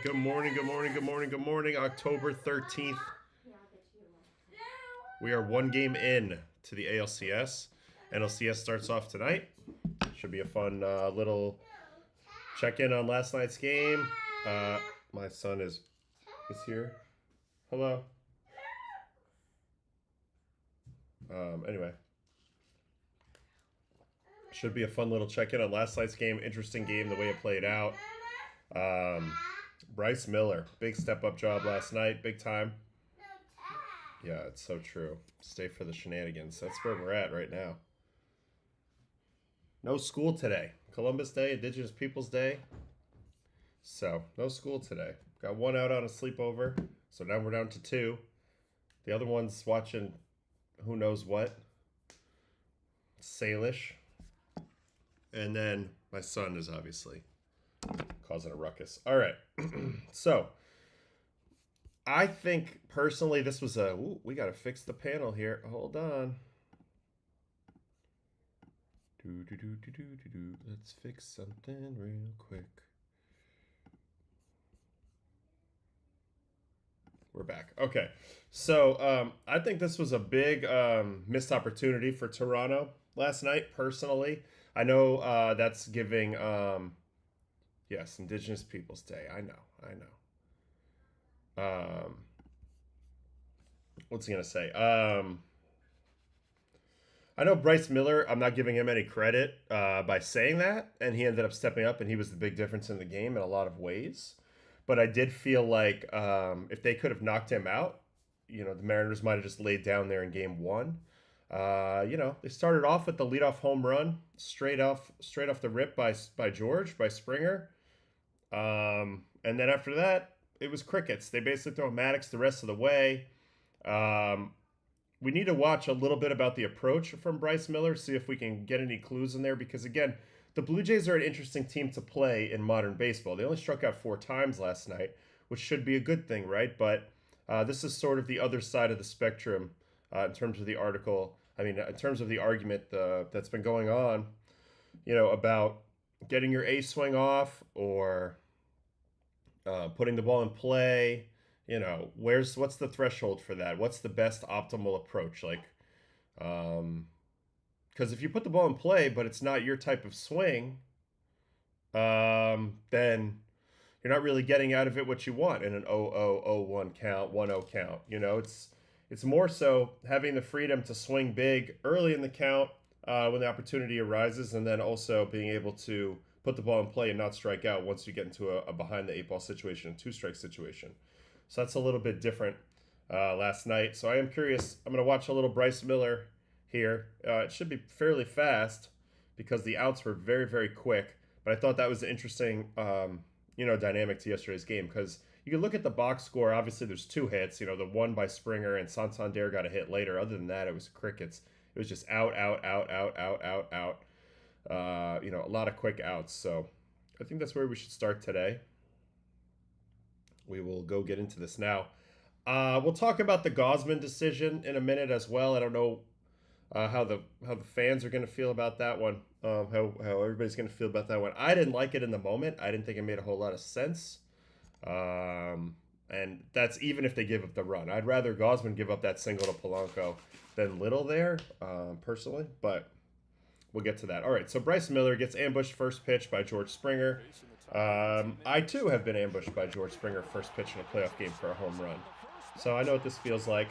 right, good morning, good morning, good morning, good morning. October 13th. We are one game in to the ALCS. NLCS starts off tonight. Should be a fun little check-in on last night's game. My son is here. Hello. Anyway. Should be a fun little check-in on last night's game. Interesting game, the way it played out. Bryce Miller, big step-up job last night, big time. Yeah, it's so true. Stay for the shenanigans. That's where we're at right now. No school today. Columbus Day, Indigenous Peoples Day. So, no school today. Got one out on a sleepover, so now we're down to two. The other one's watching who knows what. Salish. And then my son is obviously causing a ruckus. All right. So, I think personally this was a... Ooh, we got to fix the panel here. Hold on. Let's fix something real quick. We're back. Okay. So, I think this was a big missed opportunity for Toronto last night, personally. I know that's giving... yes, Indigenous Peoples Day. I know. What's he gonna say? I know Bryce Miller. I'm not giving him any credit by saying that, and he ended up stepping up, and he was the big difference in the game in a lot of ways. But I did feel like if they could have knocked him out, the Mariners might have just laid down there in game one. They started off with the leadoff home run straight off the rip by Springer, and then after that, it was crickets. They basically throw Maddox the rest of the way. We need to watch a little bit about the approach from Bryce Miller, see if we can get any clues in there, because again, the Blue Jays are an interesting team to play in modern baseball. They only struck out 4 times last night, which should be a good thing, right? But this is sort of the other side of the spectrum in terms of the article. In terms of the argument that's been going on, about getting your A swing off or putting the ball in play. What's the threshold for that? What's the best optimal approach? Because if you put the ball in play, but it's not your type of swing, then you're not really getting out of it what you want in an 0-0-0-1 count, 1-0 count. It's more so having the freedom to swing big early in the count when the opportunity arises, and then also being able to put the ball in play and not strike out once you get into a behind the 8-ball situation, a 2-strike situation. So that's a little bit different last night. So I am curious. I'm going to watch a little Bryce Miller here. It should be fairly fast because the outs were very, very quick. But I thought that was an interesting, dynamic to yesterday's game, because you can look at the box score. Obviously, there's 2 hits. The one by Springer, and Santander got a hit later. Other than that, it was crickets. It was just out. A lot of quick outs. So I think that's where we should start today. We will go get into this now. We'll talk about the Gosman decision in a minute as well. I don't know how the fans are going to feel about that one. How everybody's going to feel about that one. I didn't like it in the moment. I didn't think it made a whole lot of sense. And that's even if they give up the run. I'd rather Gosman give up that single to Polanco than Little there, personally. But we'll get to that. All right, so Bryce Miller gets ambushed first pitch by George Springer. I, too, have been ambushed by George Springer first pitch in a playoff game for a home run. So I know what this feels like.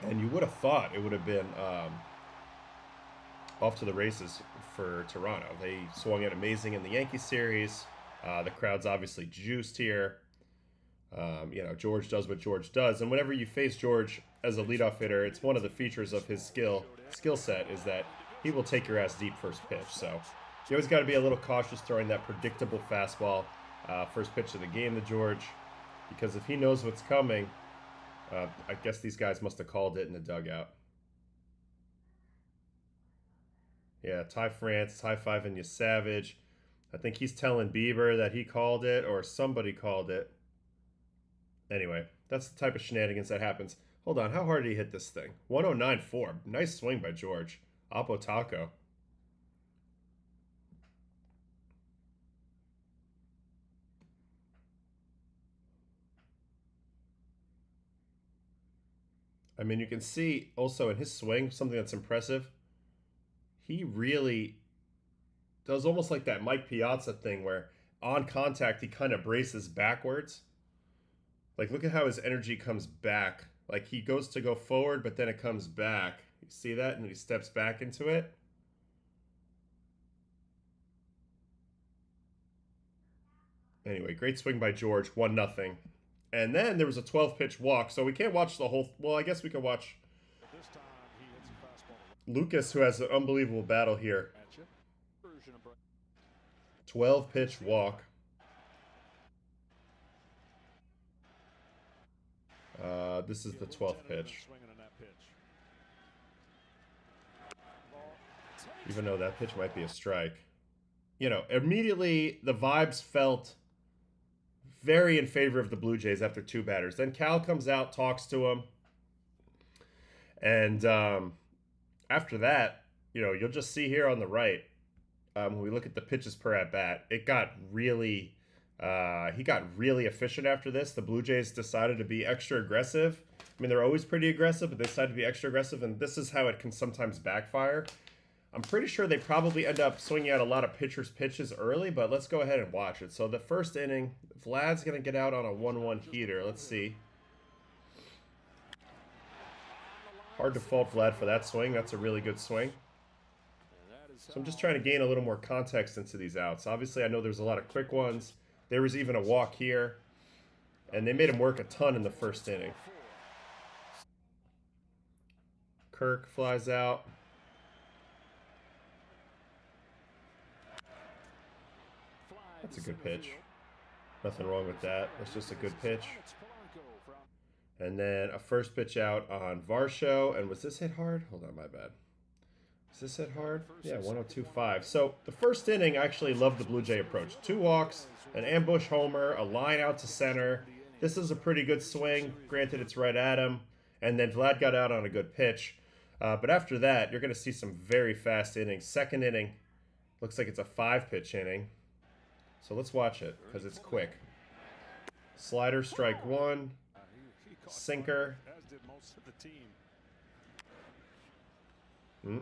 And you would have thought it would have been off to the races for Toronto. They swung it amazing in the Yankee series. The crowd's obviously juiced here. George does what George does. And whenever you face George as a leadoff hitter, it's one of the features of his skill set is that he will take your ass deep first pitch. So you always got to be a little cautious throwing that predictable fastball first pitch of the game to George, because if he knows what's coming, I guess these guys must have called it in the dugout. Yeah, Ty France, high-fiving you Savage. I think he's telling Bieber that he called it or somebody called it. Anyway, that's the type of shenanigans that happens. Hold on, how hard did he hit this thing? 109.4. Nice swing by George. Apo Taco. I mean, you can see also in his swing, something that's impressive. He really does almost like that Mike Piazza thing where on contact, he kind of braces backwards. Like, look at how his energy comes back. Like, he goes to go forward, but then it comes back. You see that? And he steps back into it. Anyway, great swing by George, 1-0. And then there was a 12-pitch walk, so we can't watch the whole... Well, I guess we can watch Lucas, who has an unbelievable battle here. 12-pitch walk. This is the 12th pitch. Even though that pitch might be a strike. You know, immediately the vibes felt very in favor of the Blue Jays after 2 batters. Then Cal comes out, talks to him. And after that, you know, you'll just see here on the right, when we look at the pitches per at-bat, it got really... he got really efficient after this. The Blue Jays decided to be extra aggressive. I mean, they're always pretty aggressive, but they decided to be extra aggressive, and this is how it can sometimes backfire. I'm pretty sure they probably end up swinging out a lot of pitchers' pitches early, but let's go ahead and watch it. So the first inning, Vlad's going to get out on a 1-1 heater. Let's see. Hard to fault Vlad for that swing. That's a really good swing. So I'm just trying to gain a little more context into these outs. Obviously, I know there's a lot of quick ones. There was even a walk here. And they made him work a ton in the first inning. Kirk flies out. That's a good pitch. Nothing wrong with that. That's just a good pitch. And then a first pitch out on Varsho. And was this hit hard? Hold on, my bad. Is this hit hard? Yeah, 102.5. So the first inning, I actually loved the Blue Jay approach. 2 walks, an ambush homer, a line out to center. This is a pretty good swing. Granted, it's right at him. And then Vlad got out on a good pitch. But after that, you're going to see some very fast innings. Second inning, looks like it's a 5-pitch inning. So let's watch it, because it's quick. Slider, strike 1. Sinker.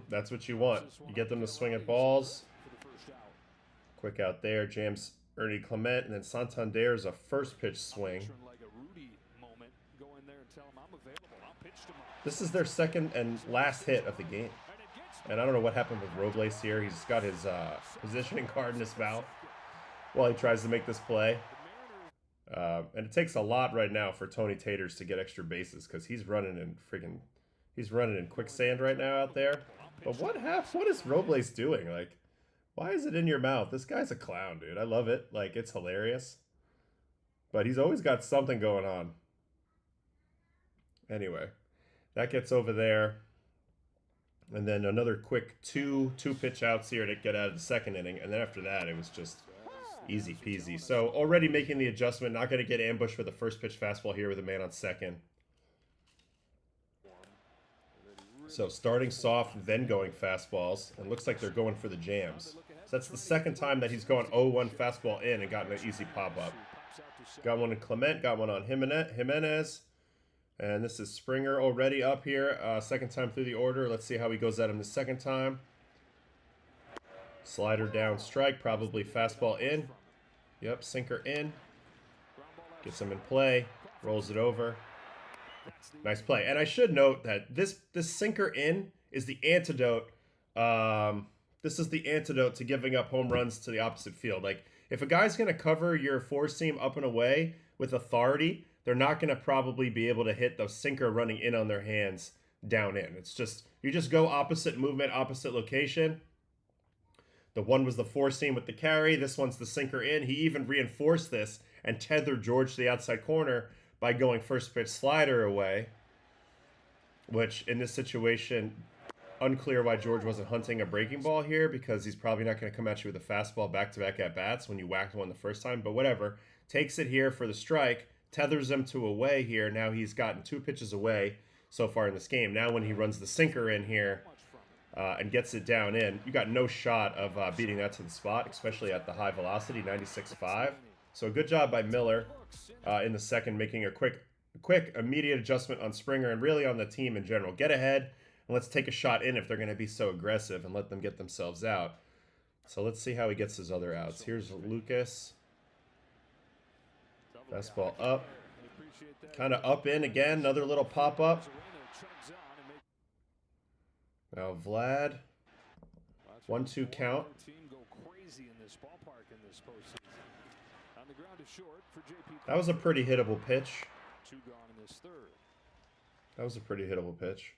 That's what you want. You get them to swing at balls. Quick out there. Jams Ernie Clement. And then Santander's a first pitch swing. This is their second and last hit of the game. And I don't know what happened with Robles here. He's got his positioning card in his mouth while he tries to make this play. And it takes a lot right now for Tony Taters to get extra bases because he's running in quicksand right now out there. But what is Robles doing? Like, why is it in your mouth? This guy's a clown, dude. I love it. Like, it's hilarious. But he's always got something going on. Anyway, that gets over there. And then another quick two pitch outs here to get out of the second inning. And then after that, it was just easy peasy. So already making the adjustment. Not going to get ambushed for the first pitch fastball here with a man on second. So starting soft, then going fastballs. And looks like they're going for the jams. So that's the second time that he's gone 0-1 fastball in and gotten an easy pop-up. Got one in Clement, got one on Jimenez. And this is Springer already up here. Second time through the order. Let's see how he goes at him the second time. Slider down, strike, probably fastball in. Yep, sinker in. Gets him in play. Rolls it over. Nice play. And I should note that this sinker in is the antidote. This is the antidote to giving up home runs to the opposite field. Like, if a guy's going to cover your four seam up and away with authority, they're not going to probably be able to hit the sinker running in on their hands down in. It's just, you just go opposite movement, opposite location. The one was the four seam with the carry. This one's the sinker in. He even reinforced this and tethered George to the outside corner by going first pitch slider away, which in this situation, unclear why George wasn't hunting a breaking ball here because he's probably not going to come at you with a fastball back-to-back at-bats when you whacked one the first time, but whatever. Takes it here for the strike, tethers him to away here. Now he's gotten 2 pitches away so far in this game. Now when he runs the sinker in here and gets it down in, you got no shot of beating that to the spot, especially at the high velocity, 96.5. So good job by Miller in the second, making a quick quick, immediate adjustment on Springer and really on the team in general. Get ahead and let's take a shot in if they're going to be so aggressive and let them get themselves out. So let's see how he gets his other outs. Here's Lucas. Fastball up. Kind of up in again. Another little pop-up. Now Vlad. 1-2 count. That was a pretty hittable pitch. That was a pretty hittable pitch.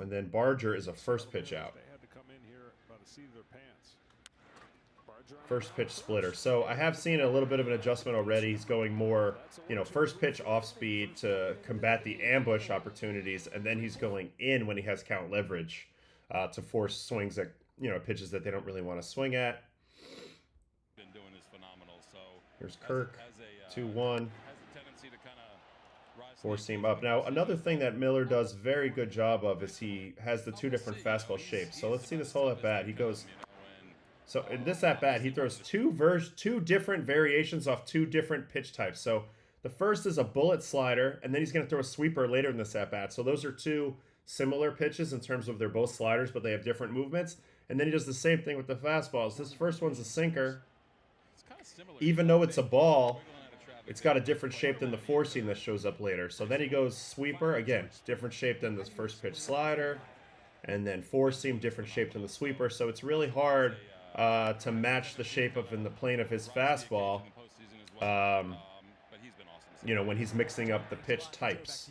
And then Barger is a first pitch out. First pitch splitter. So I have seen a little bit of an adjustment already. He's going more, you know, first pitch off speed to combat the ambush opportunities. And then he's going in when he has count leverage to force swings at, you know, pitches that they don't really want to swing at. Been doing is phenomenal. So here's Kirk, 2-1. Four seam up. Now, another thing that Miller does very good job of is he has the two different fastball shapes. So let's see this whole at bat. He goes. So in this at bat, he throws two different variations off two different pitch types. So the first is a bullet slider, and then he's going to throw a sweeper later in this at bat. So those are two similar pitches in terms of they're both sliders, but they have different movements. And then he does the same thing with the fastballs. This first one's a sinker. Even though it's a ball, it's got a different shape than the four seam that shows up later. So then he goes sweeper, again, different shape than the first pitch slider. And then four seam, different shape than the sweeper. So it's really hard to match the shape of in the plane of his fastball, you know, when he's mixing up the pitch types.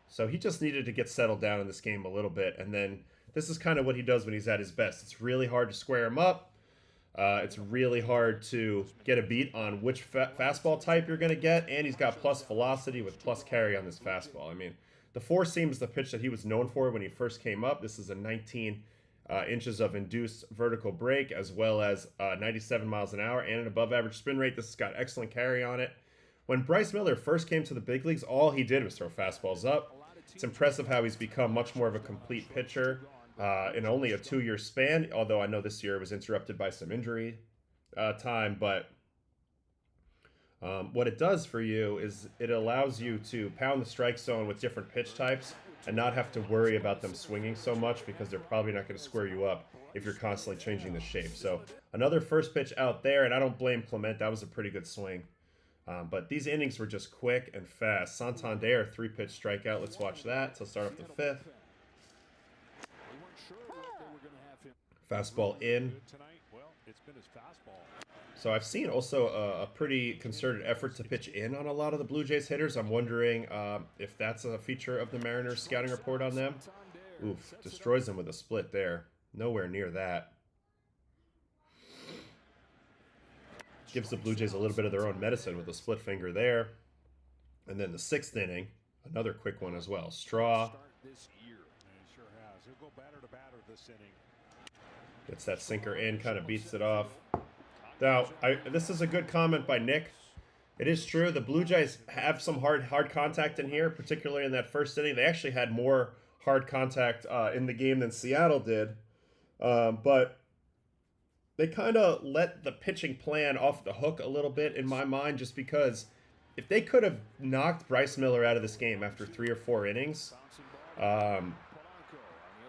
So he just needed to get settled down in this game a little bit. And then this is kind of what he does when he's at his best. It's really hard to square him up. It's really hard to get a beat on which fastball type you're going to get. And he's got plus velocity with plus carry on this fastball. I mean, the four seam is the pitch that he was known for when he first came up. This is a 19 inches of induced vertical break, as well as 97 miles an hour and an above average spin rate. This has got excellent carry on it. When Bryce Miller first came to the big leagues, all he did was throw fastballs up. It's impressive how he's become much more of a complete pitcher in only a 2-year span, although I know this year was interrupted by some injury time. But what it does for you is it allows you to pound the strike zone with different pitch types and not have to worry about them swinging so much, because they're probably not going to square you up if you're constantly changing the shape. So another first pitch out there, and I don't blame Clement. That was a pretty good swing. But these innings were just quick and fast. Santander, 3-pitch strikeout. Let's watch that to start off the fifth. Fastball in. So I've seen also a pretty concerted effort to pitch in on a lot of the Blue Jays hitters. I'm wondering if that's a feature of the Mariners scouting report on them. Oof, destroys them with a split there. Nowhere near that. Gives the Blue Jays a little bit of their own medicine with a split finger there. And then the 6th inning, another quick one as well. Straw. Gets that sinker in, kind of beats it off. Now, this is a good comment by Nick. It is true, the Blue Jays have some hard contact in here, particularly in that first inning. They actually had more hard contact in the game than Seattle did. But they kind of let the pitching plan off the hook a little bit in my mind, just because if they could have knocked Bryce Miller out of this game after 3 or 4 innings,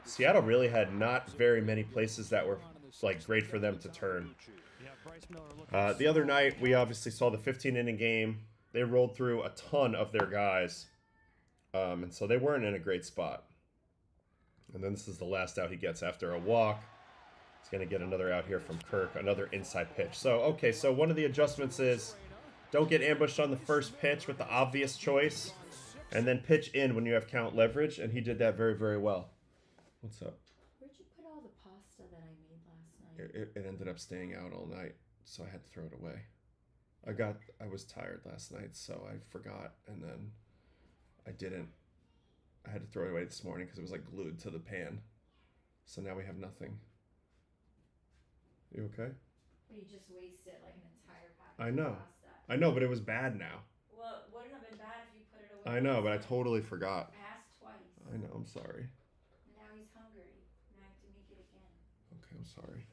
Seattle really had not very many places that were like great for them to turn. The other night, we obviously saw the 15-inning game. They rolled through a ton of their guys, and so they weren't in a great spot. And then this is the last out he gets after a walk. He's going to get another out here from Kirk, another inside pitch. So, okay, so one of the adjustments is don't get ambushed on the first pitch with the obvious choice, and then pitch in when you have count leverage, and he did that very, very well. What's up? Where'd you put all the pasta that I made last night? It ended up staying out all night, so I had to throw it away. I was tired last night, so I forgot, and then I didn't. I had to throw it away this morning because it was like glued to the pan. So now we have nothing. You okay? You just wasted like an entire package I know. of pasta. I know, but it was bad now. Well, it wouldn't have been bad if you put it away. I know, but I totally forgot. I asked twice. I know, I'm sorry. Now he's hungry. Now I have to make it again. Okay, I'm sorry.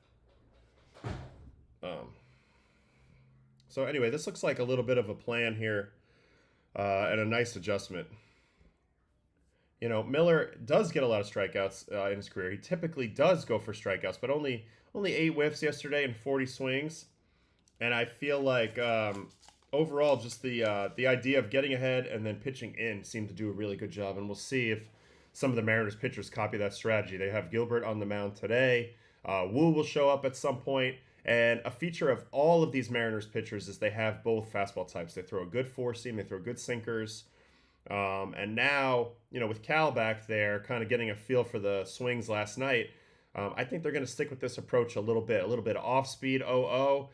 So anyway, this looks like a little bit of a plan here. and a nice adjustment. You know, Miller does get a lot of strikeouts in his career. He typically does go for strikeouts, but only 8 whiffs yesterday and 40 swings. And I feel like overall, just the idea of getting ahead and then pitching in seemed to do a really good job. And we'll see if some of the Mariners pitchers copy that strategy. They have Gilbert on the mound today. Wu will show up at some point. And a feature of all of these Mariners pitchers is they have both fastball types. They throw a good four seam, they throw good sinkers. And now, you know, with Cal back there, kind of getting a feel for the swings last night, I think they're going to stick with this approach a little bit off speed 0-0.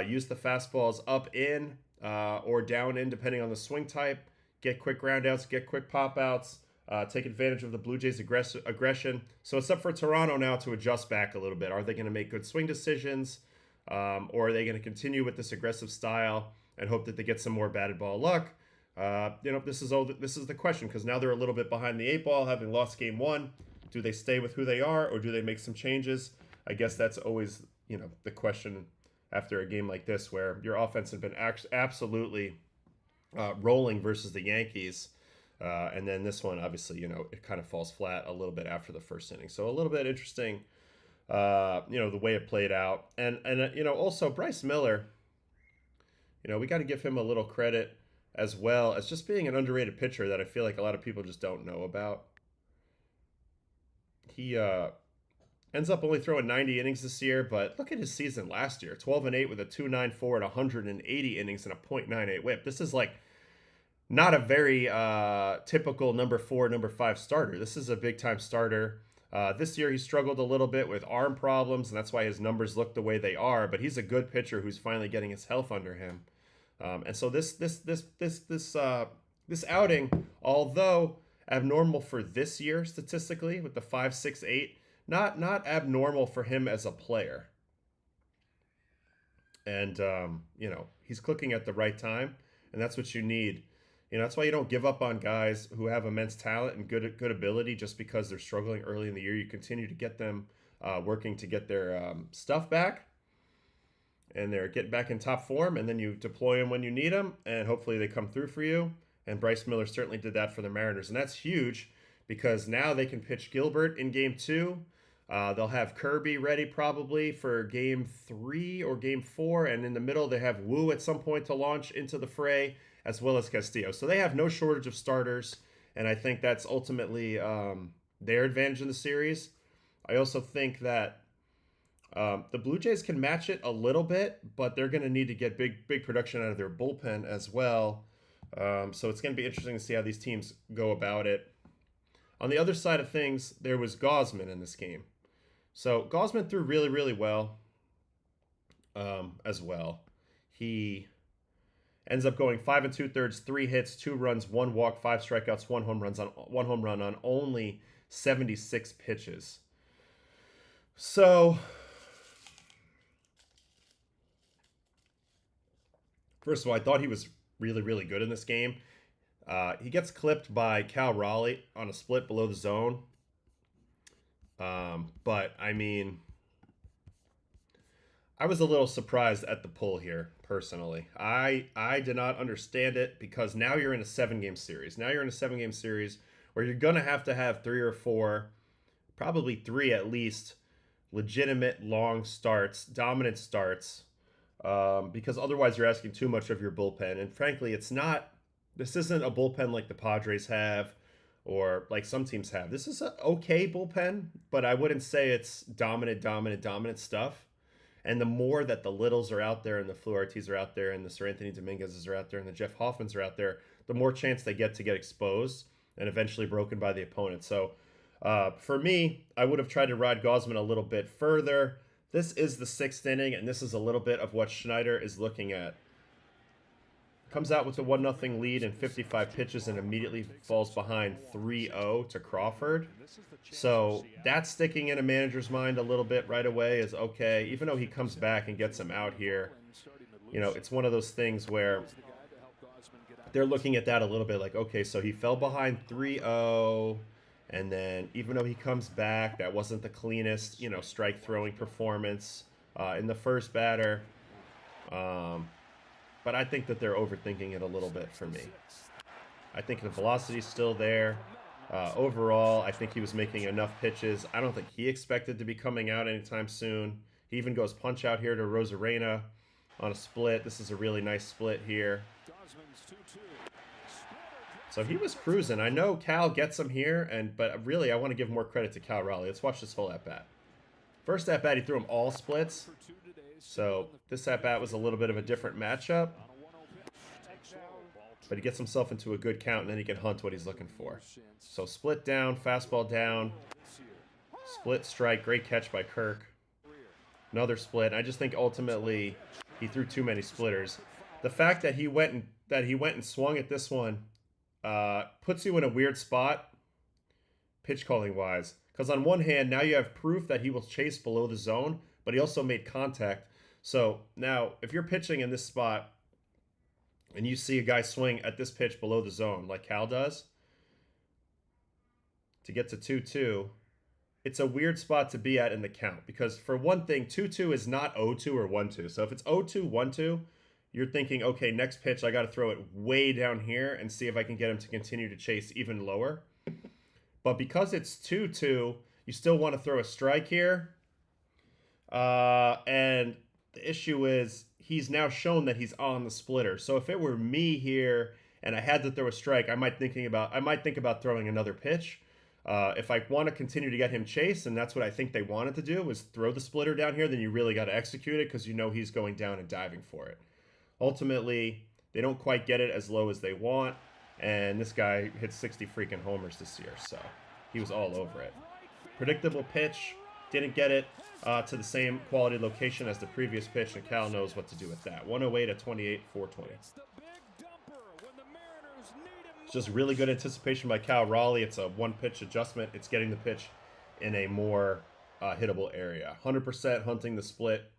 Use the fastballs up in or down in, depending on the swing type. Get quick groundouts, get quick pop outs. Take advantage of the Blue Jays' aggression. So it's up for Toronto now to adjust back a little bit. Are they going to make good swing decisions? Or are they going to continue with this aggressive style and hope that they get some more batted ball luck? You know, this is the question, because now they're a little bit behind the 8 ball, having lost game 1. Do they stay with who they are, or do they make some changes? I guess that's always, you know, the question after a game like this, where your offense had been absolutely rolling versus the Yankees. And then this one, obviously, you know, it kind of falls flat a little bit after the first inning. So a little bit interesting, you know, the way it played out. And you know, also Bryce Miller, you know, we got to give him a little credit as well as just being an underrated pitcher that I feel like a lot of people just don't know about. He ends up only throwing 90 innings this year, but look at his season last year. 12-8 with a 2.94 and 180 innings and a .98 whip. This is like not a very typical number 4, number 5 starter. This is a big-time starter. This year he struggled a little bit with arm problems, and that's why his numbers look the way they are, but he's a good pitcher who's finally getting his health under him. And so this outing, although abnormal for this year statistically with the 5.68, not abnormal for him as a player. And you know, he's clicking at the right time, and that's what you need. You know, that's why you don't give up on guys who have immense talent and good ability just because they're struggling early in the year. You continue to get them working to get their stuff back, and they're getting back in top form, and then you deploy them when you need them, and hopefully they come through for you. And Bryce Miller certainly did that for the Mariners, and that's huge because now they can pitch Gilbert in game 2. They'll have Kirby ready probably for game 3 or game 4, and in the middle they have Wu at some point to launch into the fray, as well as Castillo. So they have no shortage of starters, and I think that's ultimately their advantage in the series. I also think that the Blue Jays can match it a little bit, but they're going to need to get big production out of their bullpen as well. So it's going to be interesting to see how these teams go about it. On the other side of things, there was Gausman in this game. So Gausman threw really, really well as well. He ends up going 5 2/3, 3 hits, 2 runs, 1 walk, 5 strikeouts, 1 home run on only 76 pitches. So first of all, I thought he was really, really good in this game. He gets clipped by Cal Raleigh on a split below the zone. But, I mean, I was a little surprised at the pull here, personally. I did not understand it because now you're in a 7-game series. Now you're in a 7-game series where you're going to have 3 or 4, probably 3 at least, legitimate long starts, dominant starts, because otherwise you're asking too much of your bullpen. And frankly, this isn't a bullpen like the Padres have or like some teams have. This is an okay bullpen, but I wouldn't say it's dominant stuff. And the more that the Littles are out there and the Fluartes are out there and the Sir Anthony Dominguez's are out there and the Jeff Hoffmans are out there, the more chance they get to get exposed and eventually broken by the opponent. So for me, I would have tried to ride Gausman a little bit further. This is the 6th inning, and this is a little bit of what Schneider is looking at. Comes out with a 1-0 lead and 55 pitches and immediately falls behind 3-0 to Crawford. So that's sticking in a manager's mind a little bit right away is okay, even though he comes back and gets him out here. You know, it's one of those things where they're looking at that a little bit like, okay, so he fell behind 3-0, and then even though he comes back, that wasn't the cleanest, you know, strike throwing performance in the first batter. But I think that they're overthinking it a little bit for me. I think the velocity's still there. Overall, I think he was making enough pitches. I don't think he expected to be coming out anytime soon. He even goes punch out here to Rosarena on a split. This is a really nice split here. So he was cruising. I know Cal gets him here, but really I want to give more credit to Cal Raleigh. Let's watch this whole at-bat. First at-bat, he threw him all splits. So this at-bat was a little bit of a different matchup. But he gets himself into a good count, and then he can hunt what he's looking for. So split down, fastball down, split strike, great catch by Kirk. Another split. I just think ultimately he threw too many splitters. The fact that he went and swung at this one puts you in a weird spot, pitch calling wise. Because on one hand, now you have proof that he will chase below the zone, but he also made contact. So now, if you're pitching in this spot, and you see a guy swing at this pitch below the zone, like Cal does, to get to 2-2, it's a weird spot to be at in the count. Because for one thing, 2-2 is not 0-2 or 1-2. So if it's 0-2, 1-2, you're thinking, okay, next pitch, I got to throw it way down here and see if I can get him to continue to chase even lower. But because it's 2-2, you still want to throw a strike here. And the issue is, he's now shown that he's on the splitter. So if it were me here and I had to throw a strike, I might think about throwing another pitch. If I want to continue to get him chased, and that's what I think they wanted to do, was throw the splitter down here, then you really got to execute it because you know he's going down and diving for it. Ultimately, they don't quite get it as low as they want, and this guy hit 60 freaking homers this year, so he was all over it. Predictable pitch. Didn't get it to the same quality location as the previous pitch, and Cal knows what to do with that. 108 at 28, 420. It's just really good anticipation by Cal Raleigh. It's a one-pitch adjustment. It's getting the pitch in a more hittable area. 100% hunting the split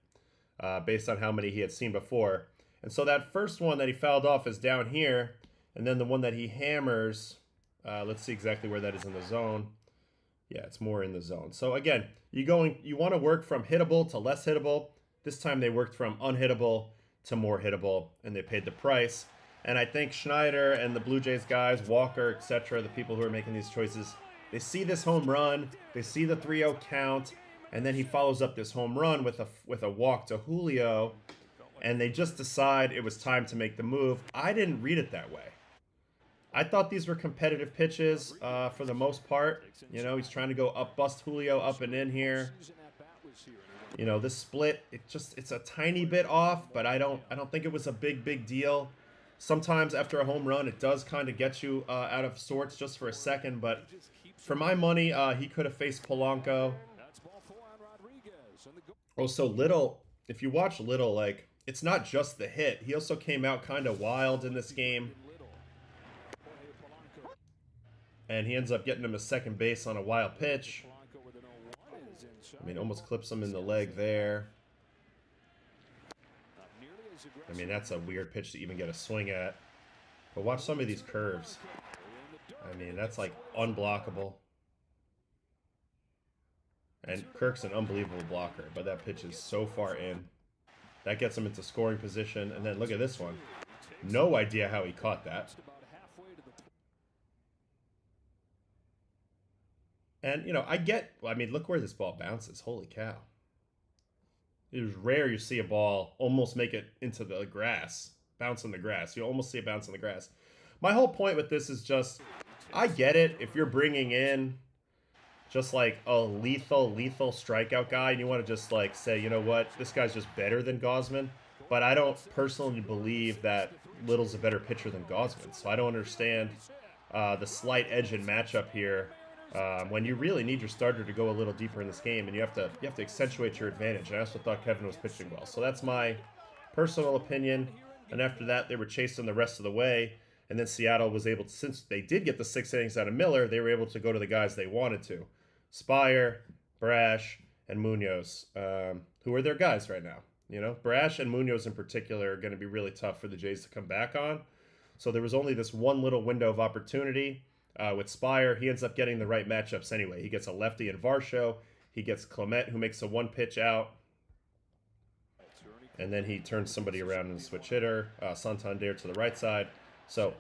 based on how many he had seen before. And so that first one that he fouled off is down here, and then the one that he hammers, let's see exactly where that is in the zone. Yeah, it's more in the zone. So again, you want to work from hittable to less hittable. This time they worked from unhittable to more hittable, and they paid the price. And I think Schneider and the Blue Jays guys, Walker, etc., the people who are making these choices, they see this home run, they see the 3-0 count, and then he follows up this home run with a walk to Julio, and they just decide it was time to make the move. I didn't read it that way. I thought these were competitive pitches for the most part. You know, he's trying to go up, bust Julio up and in here. You know, this split, it's a tiny bit off, but I don't think it was a big deal. Sometimes after a home run, it does kind of get you out of sorts just for a second, but for my money, he could have faced Polanco. Also, Little, if you watch Little, like, it's not just the hit. He also came out kind of wild in this game. And he ends up getting him a second base on a wild pitch. I mean, almost clips him in the leg there. I mean, that's a weird pitch to even get a swing at. But watch some of these curves. I mean, that's like unblockable. And Kirk's an unbelievable blocker, but that pitch is so far in. That gets him into scoring position. And then look at this one. No idea how he caught that. And, you know, I mean, look where this ball bounces. Holy cow. It is rare you see a ball almost make it into the grass, bounce on the grass. You almost see it bounce on the grass. My whole point with this is just, I get it if you're bringing in just like a lethal strikeout guy and you want to just like say, you know what, this guy's just better than Gausman. But I don't personally believe that Little's a better pitcher than Gausman. So I don't understand the slight edge in matchup here. When you really need your starter to go a little deeper in this game, and you have to accentuate your advantage. And I also thought Kevin was pitching well, so that's my personal opinion. And after that, they were chasing the rest of the way, and then Seattle was able to, since they did get the 6 innings out of Miller, they were able to go to the guys they wanted to: Spire, Brash, and Munoz, who are their guys right now. You know, Brash and Munoz in particular are going to be really tough for the Jays to come back on. So there was only this one little window of opportunity. With Spire, he ends up getting the right matchups anyway. He gets a lefty in Varsho. He gets Clement, who makes a one-pitch out. And then he turns somebody around and switch hitter. Santander to the right side. So,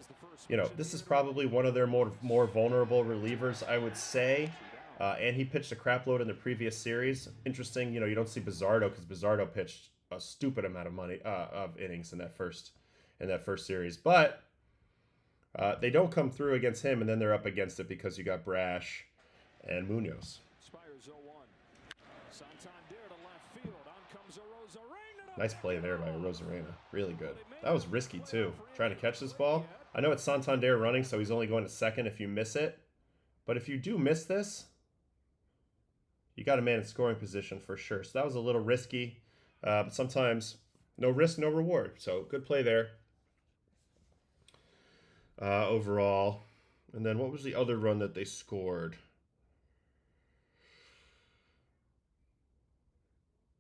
you know, this is probably one of their more vulnerable relievers, I would say. And he pitched a crap load in the previous series. Interesting, you know, you don't see Bizardo because Bizardo pitched a stupid amount of innings in that first series. But they don't come through against him, and then they're up against it because you got Brash and Munoz. Nice play there by Rosarena. Really good. That was risky, too. Trying to catch this ball. I know it's Santander running, so he's only going to second if you miss it. But if you do miss this, you got a man in scoring position for sure. So that was a little risky. But sometimes no risk, no reward. So good play there overall. And then what was the other run that they scored?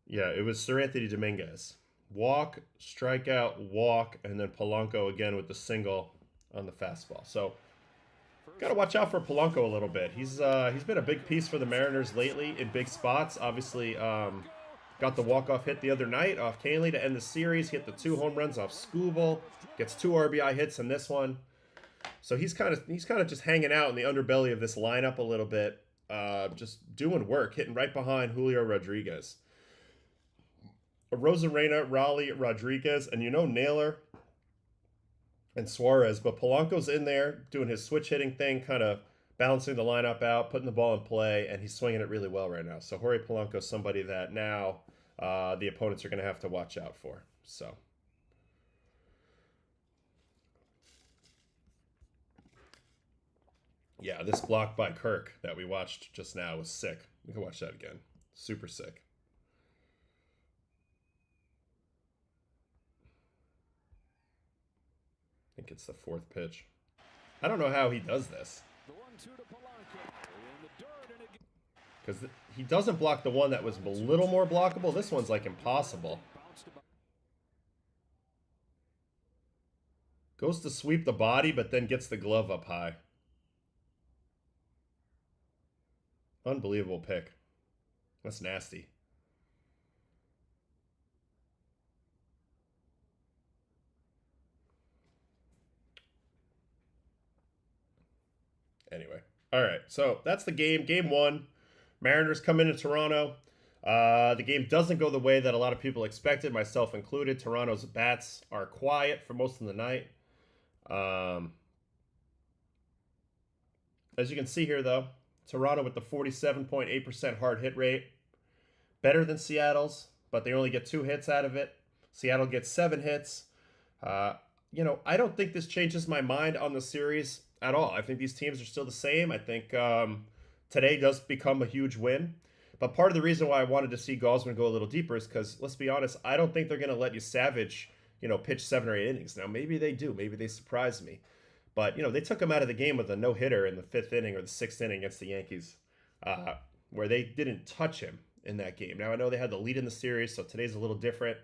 Yeah, it was Sir Anthony Dominguez. Walk, strikeout, walk, and then Polanco again with the single on the fastball. So got to watch out for Polanco a little bit. He's been a big piece for the Mariners lately in big spots. Obviously, got the walk-off hit the other night off Canley to end the series. Hit the 2 home runs off Skubal. Gets 2 RBI hits in this one. So he's kind of just hanging out in the underbelly of this lineup a little bit, just doing work, hitting right behind Julio Rodriguez. Rosarena, Raleigh, Rodriguez, and you know Naylor and Suarez, but Polanco's in there doing his switch hitting thing, kind of balancing the lineup out, putting the ball in play, and he's swinging it really well right now. So Jorge Polanco's somebody that now the opponents are going to have to watch out for. So yeah, this block by Kirk that we watched just now was sick. We can watch that again. Super sick. I think it's the 4th pitch. I don't know how he does this. Because he doesn't block the one that was a little more blockable. This one's like impossible. Goes to sweep the body, but then gets the glove up high. Unbelievable pick. That's nasty. Anyway, all right, so that's the game. Game 1. Mariners come into Toronto. The game doesn't go the way that a lot of people expected, myself included. Toronto's bats are quiet for most of the night. As you can see here, though, Toronto with the 47.8% hard hit rate. Better than Seattle's, but they only get 2 hits out of it. Seattle gets 7 hits. You know, I don't think this changes my mind on the series at all. I think these teams are still the same. I think today does become a huge win. But part of the reason why I wanted to see Gosman go a little deeper is because, let's be honest, I don't think they're going to let you Savage, you know, pitch 7 or 8 innings. Now, maybe they do. Maybe they surprise me. But, you know, they took him out of the game with a no-hitter in the 5th inning or the 6th inning against the Yankees, where they didn't touch him in that game. Now, I know they had the lead in the series, so today's a little different,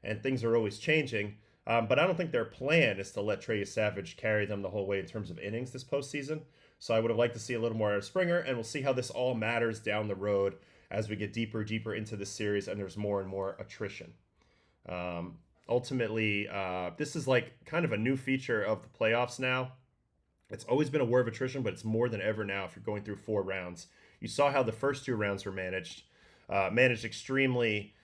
and things are always changing. But I don't think their plan is to let Trey Savage carry them the whole way in terms of innings this postseason. So I would have liked to see a little more out of Springer, and we'll see how this all matters down the road as we get deeper into the series and there's more and more attrition. Ultimately, this is like kind of a new feature of the playoffs now. It's always been a war of attrition, but it's more than ever now if you're going through 4 rounds. You saw how the first 2 rounds were managed extremely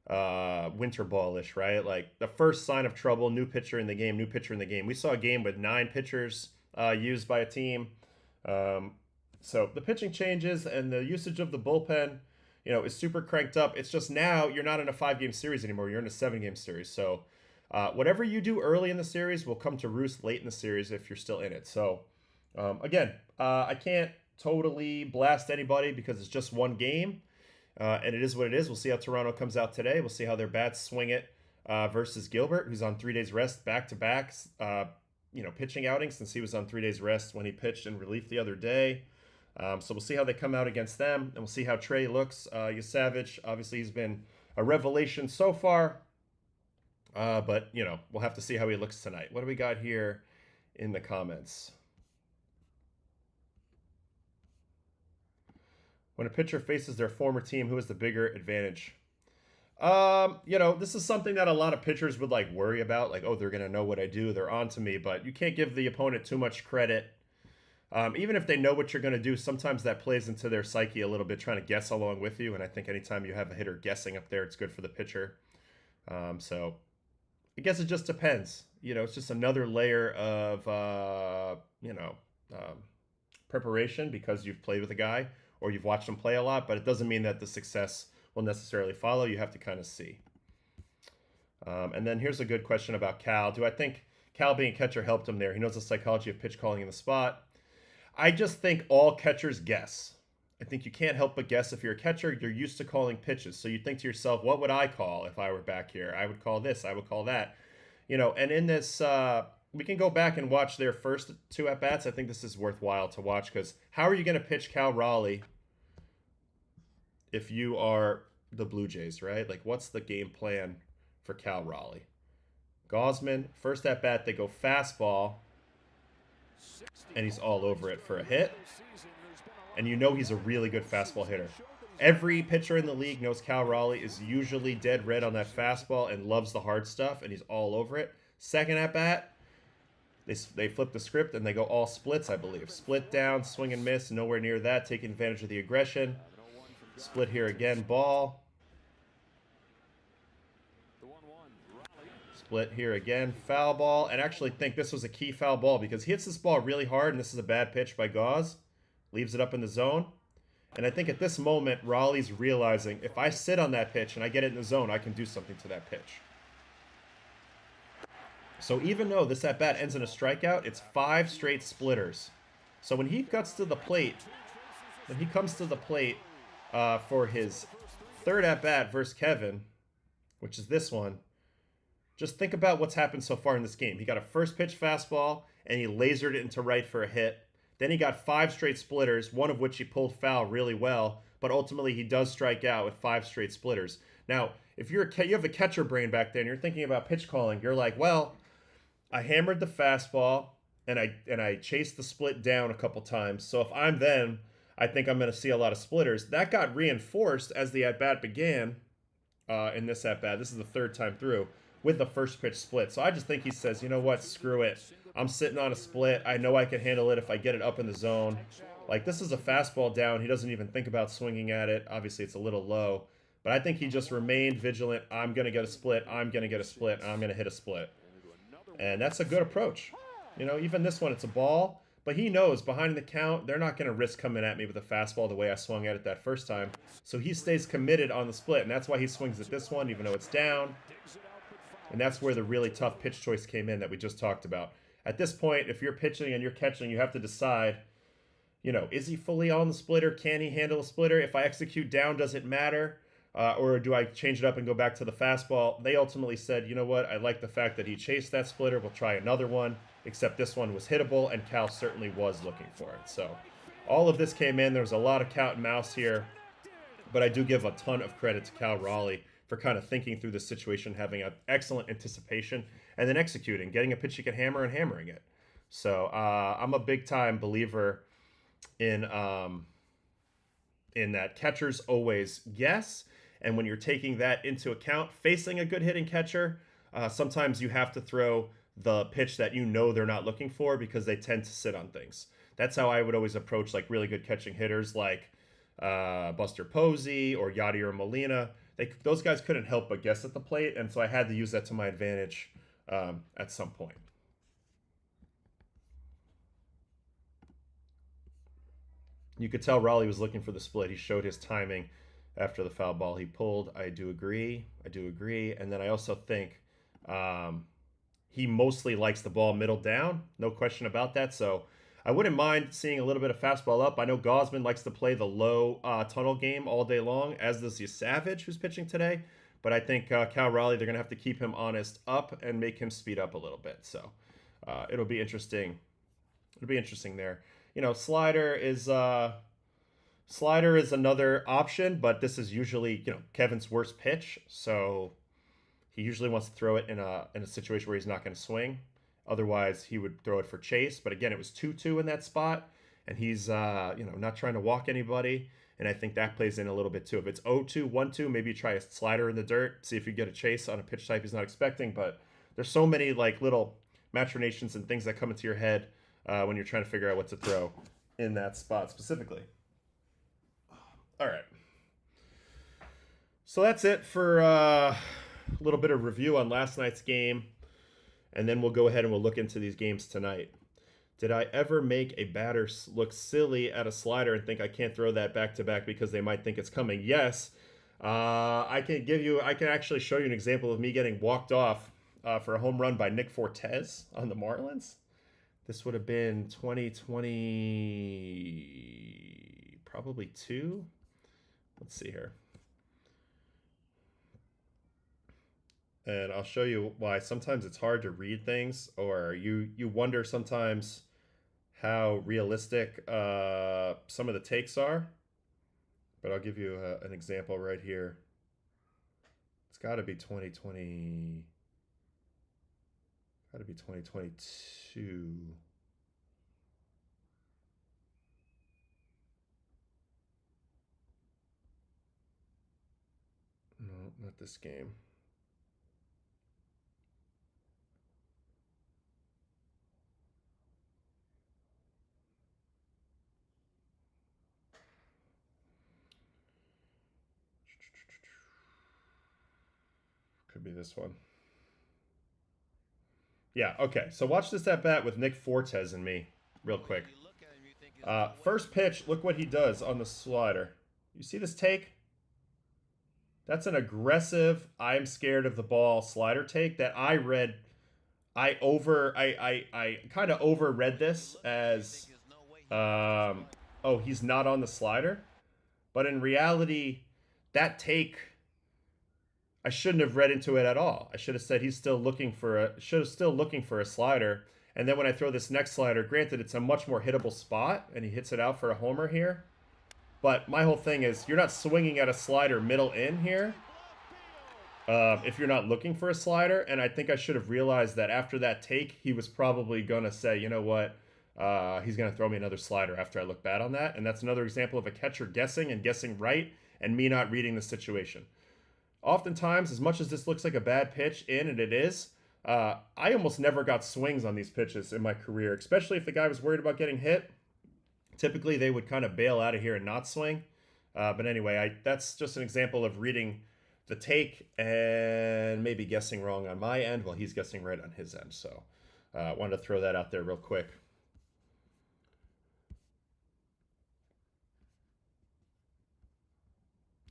winter ballish, right? Like the first sign of trouble, new pitcher in the game. We saw a game with 9 pitchers used by a team. So the pitching changes and the usage of the bullpen, you know, is super cranked up. It's just now you're not in a 5-game series anymore. You're in a 7-game series. So whatever you do early in the series will come to roost late in the series if you're still in it. So again, I can't totally blast anybody because it's just one game. And it is what it is. We'll see how Toronto comes out today. We'll see how their bats swing it versus Gilbert, who's on 3 days rest back-to-back, pitching outing since he was on 3 days rest when he pitched in relief the other day. So we'll see how they come out against them, and we'll see how Trey looks. Savage, obviously, he's been a revelation so far. But, you know, we'll have to see how he looks tonight. What do we got here in the comments? When a pitcher faces their former team, who has the bigger advantage? This is something that a lot of pitchers would like worry about, like, oh, they're gonna know what I do, they're on to me, but you can't give the opponent too much credit. Even if they know what you're gonna do, sometimes that plays into their psyche a little bit, trying to guess along with you. And I think anytime you have a hitter guessing up there, it's good for the pitcher. So I guess it just depends. It's just another layer of preparation because you've played with a guy or you've watched him play a lot, but it doesn't mean that the success will necessarily follow. You have to kind of see. And then here's a good question about Cal. Do I think Cal being catcher helped him there? He knows the psychology of pitch calling in the spot. I just think all catchers guess. I think you can't help but guess. If you're a catcher, you're used to calling pitches. So you think to yourself, what would I call if I were back here? I would call this, I would call that. And in this, we can go back and watch their first 2 at-bats. I think this is worthwhile to watch because how are you going to pitch Cal Raleigh if you are the Blue Jays, right? Like, what's the game plan for Cal Raleigh? Gosman, first at-bat, they go fastball, and he's all over it for a hit. And he's a really good fastball hitter. Every pitcher in the league knows Cal Raleigh is usually dead red on that fastball and loves the hard stuff, and he's all over it. Second at-bat, they flip the script and they go all splits, I believe. Split down, swing and miss, nowhere near that, taking advantage of the aggression. Split here again, ball. Split here again, foul ball. And actually think this was a key foul ball because he hits this ball really hard, and this is a bad pitch by Gauze. Leaves it up in the zone. And I think at this moment, Raleigh's realizing if I sit on that pitch and I get it in the zone, I can do something to that pitch. So even though this at-bat ends in a strikeout, it's 5 straight splitters. So when he comes to the plate, for his third at-bat versus Kevin, which is this one, just think about what's happened so far in this game. He got a first pitch fastball, and he lasered it into right for a hit. Then he got 5 straight splitters, one of which he pulled foul really well, but ultimately he does strike out with 5 straight splitters. Now, if you have a catcher brain back then, you're thinking about pitch calling, you're like, well, I hammered the fastball, and I chased the split down a couple times. So if I'm them, I think I'm going to see a lot of splitters. That got reinforced as the at-bat began in this at-bat. This is the 3rd time through with the first pitch split. So I just think he says, you know what, screw it. I'm sitting on a split. I know I can handle it if I get it up in the zone. Like, this is a fastball down. He doesn't even think about swinging at it. Obviously, it's a little low. But I think he just remained vigilant. I'm going to get a split. I'm going to get a split. I'm going to hit a split. And that's a good approach. Even this one, it's a ball. But he knows behind the count, they're not going to risk coming at me with a fastball the way I swung at it that first time. So he stays committed on the split. And that's why he swings at this one, even though it's down. And that's where the really tough pitch choice came in that we just talked about. At this point, if you're pitching and you're catching, you have to decide, is he fully on the splitter? Can he handle a splitter? If I execute down, does it matter? Or do I change it up and go back to the fastball? They ultimately said, you know what? I like the fact that he chased that splitter. We'll try another one, except this one was hittable, and Cal certainly was looking for it. So all of this came in. There was a lot of cat and mouse here, but I do give a ton of credit to Cal Raleigh for kind of thinking through the situation, having an excellent anticipation, and then executing, getting a pitch he can hammer and hammering it. So I'm a big-time believer in that catchers always guess, and when you're taking that into account, facing a good hitting catcher, sometimes you have to throw the pitch that they're not looking for because they tend to sit on things. That's how I would always approach like really good catching hitters like Buster Posey or Yadier Molina. Those guys couldn't help but guess at the plate, and so I had to use that to my advantage at some point. You could tell Raleigh was looking for the split. He showed his timing after the foul ball he pulled. I do agree. And then I also think he mostly likes the ball middle down. No question about that. So I wouldn't mind seeing a little bit of fastball up. I know Gosman likes to play the low tunnel game all day long, as does Savage, who's pitching today. But I think Cal Raleigh, they're going to have to keep him honest up and make him speed up a little bit. So it'll be interesting. It'll be interesting there. Slider is another option, but this is usually, Kevin's worst pitch. So he usually wants to throw it in a situation where he's not going to swing. Otherwise, he would throw it for chase. But again, it was 2-2 in that spot, and he's not trying to walk anybody. And I think that plays in a little bit too. If it's 0-2, 1-2, maybe you try a slider in the dirt, see if you get a chase on a pitch type he's not expecting. But there's so many like little machinations and things that come into your head when you're trying to figure out what to throw in that spot specifically. All right. So that's it for a little bit of review on last night's game. And then we'll go ahead and we'll look into these games tonight. Did I ever make a batter look silly at a slider and think I can't throw that back to back because they might think it's coming? Yes. I can actually show you an example of me getting walked off for a home run by Nick Fortes on the Marlins. This would have been 2020, probably 2. Let's see here. And I'll show you why sometimes it's hard to read things, or you wonder sometimes how realistic some of the takes are. But I'll give you an example right here. It's got to be 2020. Got to be 2022. No, not this game. Could be this one. Yeah, okay. So watch this at bat with Nick Fortes and me real quick. First pitch, look what he does on the slider. You see this take? That's an aggressive, I'm scared of the ball slider take that I read. I kind of overread this as, oh, he's not on the slider. But in reality, that take, I shouldn't have read into it at all. I should have said he's still looking for a slider. And then when I throw this next slider, granted it's a much more hittable spot, and he hits it out for a homer here. But my whole thing is you're not swinging at a slider middle in here if you're not looking for a slider. And I think I should have realized that after that take, he was probably going to say, you know what, he's going to throw me another slider after I look bad on that. And that's another example of a catcher guessing and guessing right and me not reading the situation. Oftentimes, as much as this looks like a bad pitch in, and it is, I almost never got swings on these pitches in my career, especially if the guy was worried about getting hit. Typically, they would kind of bail out of here and not swing. But anyway, that's just an example of reading the take and maybe guessing wrong on my end while he's guessing right on his end. So I wanted to throw that out there real quick.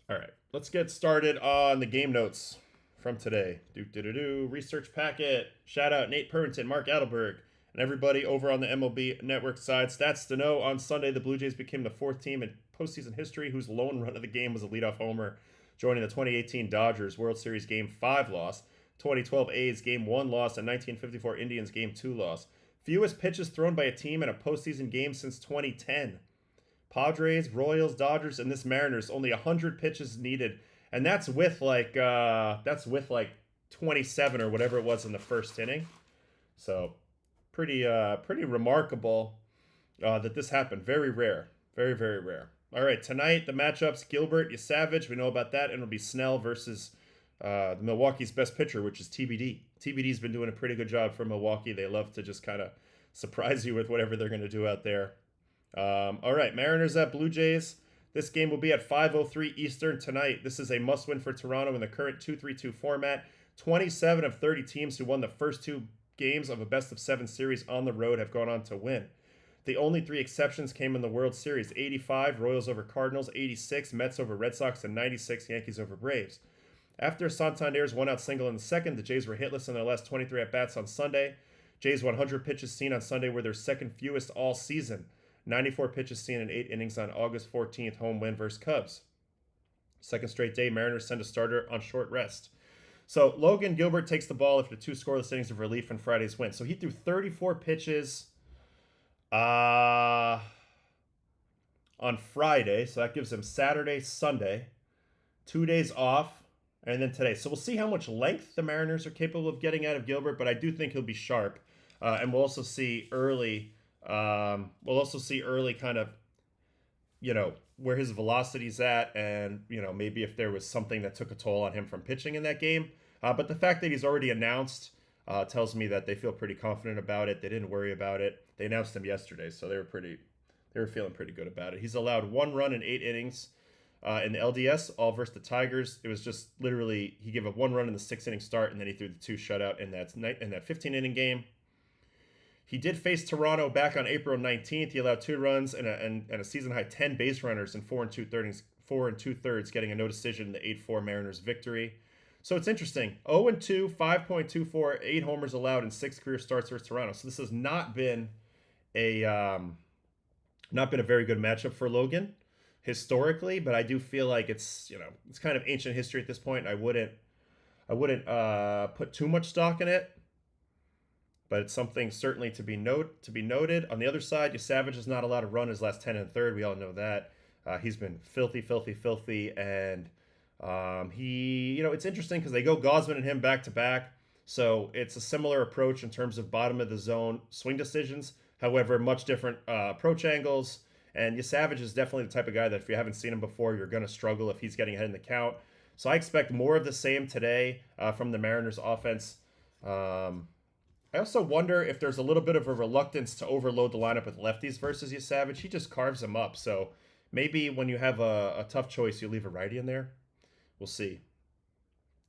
All right, let's get started on the game notes from today. Research packet. Shout out Nate Purrington, Mark Adelberg, and everybody over on the MLB Network side. Stats to know: on Sunday, the Blue Jays became the 4th team in postseason history whose lone run of the game was a leadoff homer, joining the 2018 Dodgers World Series Game 5 loss, 2012 A's Game 1 loss, and 1954 Indians Game 2 loss. Fewest pitches thrown by a team in a postseason game since 2010. Padres, Royals, Dodgers, and this Mariners, only 100 pitches needed, and that's with like 27 or whatever it was in the first inning. So pretty remarkable that this happened. Very rare, very rare. All right, tonight the matchups: Gilbert, Yasavage, we know about that, and it'll be Snell versus the Milwaukee's best pitcher, which is TBD. TBD's been doing a pretty good job for Milwaukee. They love to just kind of surprise you with whatever they're going to do out there. All right, Mariners at Blue Jays. This game will be at 5:03 Eastern tonight. This is a must-win for Toronto in the current 2-3-2 format. 27 of 30 teams who won the first 2 games of a best-of-7 series on the road have gone on to win. The only 3 exceptions came in the World Series: 85, Royals over Cardinals; 86, Mets over Red Sox; and 96, Yankees over Braves. After Santander's one-out single in the second, the Jays were hitless in their last 23 at-bats on Sunday. Jays 100 pitches seen on Sunday were their second fewest all season. 94 pitches seen in 8 innings on August 14th home win versus Cubs. Second straight day, Mariners send a starter on short rest. So Logan Gilbert takes the ball after 2 scoreless innings of relief in Friday's win. So he threw 34 pitches on Friday. So that gives him Saturday, Sunday, 2 days off, and then today. So we'll see how much length the Mariners are capable of getting out of Gilbert, but I do think he'll be sharp. And we'll also see early kind of, where his velocity's at, and maybe if there was something that took a toll on him from pitching in that game. But the fact that he's already announced tells me that they feel pretty confident about it. They didn't worry about it. They announced him yesterday, so they were feeling pretty good about it. He's allowed 1 run in 8 innings in the LDS, all versus the Tigers. It was just literally he gave up 1 run in the 6-inning start, and then he threw the 2 shutout in that 15-inning game. He did face Toronto back on April 19th. He allowed 2 runs and a season-high 10 base runners in 4 2/3, getting a no decision in the 8-4 Mariners victory. So it's interesting. 0-2, 5.24, 8 homers allowed in 6 career starts versus Toronto. So this has not been a very good matchup for Logan historically, but I do feel like it's kind of ancient history at this point. I wouldn't put too much stock in it. But it's something certainly to be noted. On the other side, Savage is not allowed to run his last 10 1/3. We all know that. He's been filthy, and it's interesting because they go Gausman and him back to back. So it's a similar approach in terms of bottom of the zone swing decisions. However, much different approach angles. And Savage is definitely the type of guy that if you haven't seen him before, you're going to struggle if he's getting ahead in the count. So I expect more of the same today from the Mariners offense. I also wonder if there's a little bit of a reluctance to overload the lineup with lefties versus Savage. He just carves them up. So maybe when you have a tough choice, you leave a righty in there. We'll see.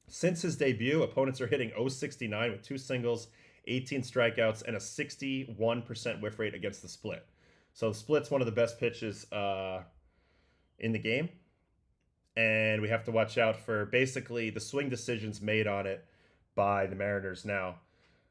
Since his debut, opponents are hitting .069 with 2 singles, 18 strikeouts, and a 61% whiff rate against the split. So the split's one of the best pitches in the game. And we have to watch out for basically the swing decisions made on it by the Mariners now.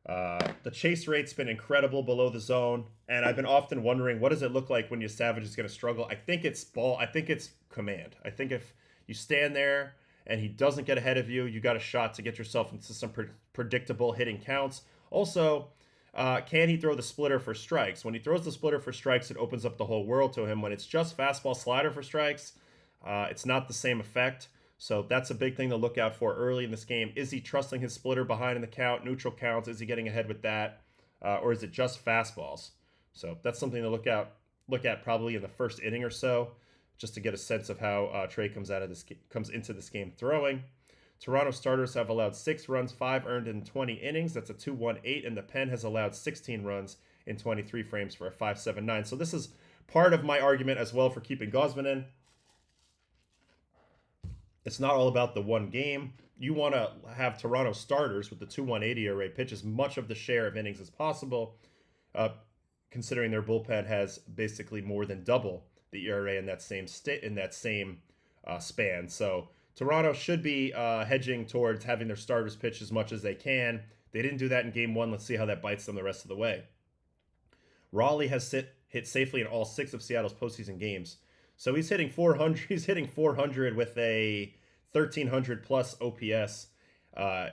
The chase rate's been incredible below the zone, and I've been often wondering what does it look like when Savage is going to struggle. I think it's ball. I think it's command. I think if you stand there and he doesn't get ahead of you, you got a shot to get yourself into some predictable hitting counts. Also, can he throw the splitter for strikes? When he throws the splitter for strikes, it opens up the whole world to him. When it's just fastball slider for strikes, it's not the same effect. So that's a big thing to look out for early in this game. Is he trusting his splitter behind in the count, neutral counts? Is he getting ahead with that? Or is it just fastballs? So that's something to look at probably in the first inning or so, just to get a sense of how Trey comes into this game throwing. Toronto starters have allowed 6 runs, 5 earned in 20 innings. That's a 2.18, and the Pen has allowed 16 runs in 23 frames for a 5.79. So this is part of my argument as well for keeping Gausman in. It's not all about the one game. You want to have Toronto starters with the 2.18 ERA pitch as much of the share of innings as possible, considering their bullpen has basically more than double the ERA in that same span. So Toronto should be hedging towards having their starters pitch as much as they can. They didn't do that in Game 1. Let's see how that bites them the rest of the way. Raleigh has hit safely in all 6 of Seattle's postseason games. So he's hitting 400. He's hitting 400 with a 1,300 plus OPS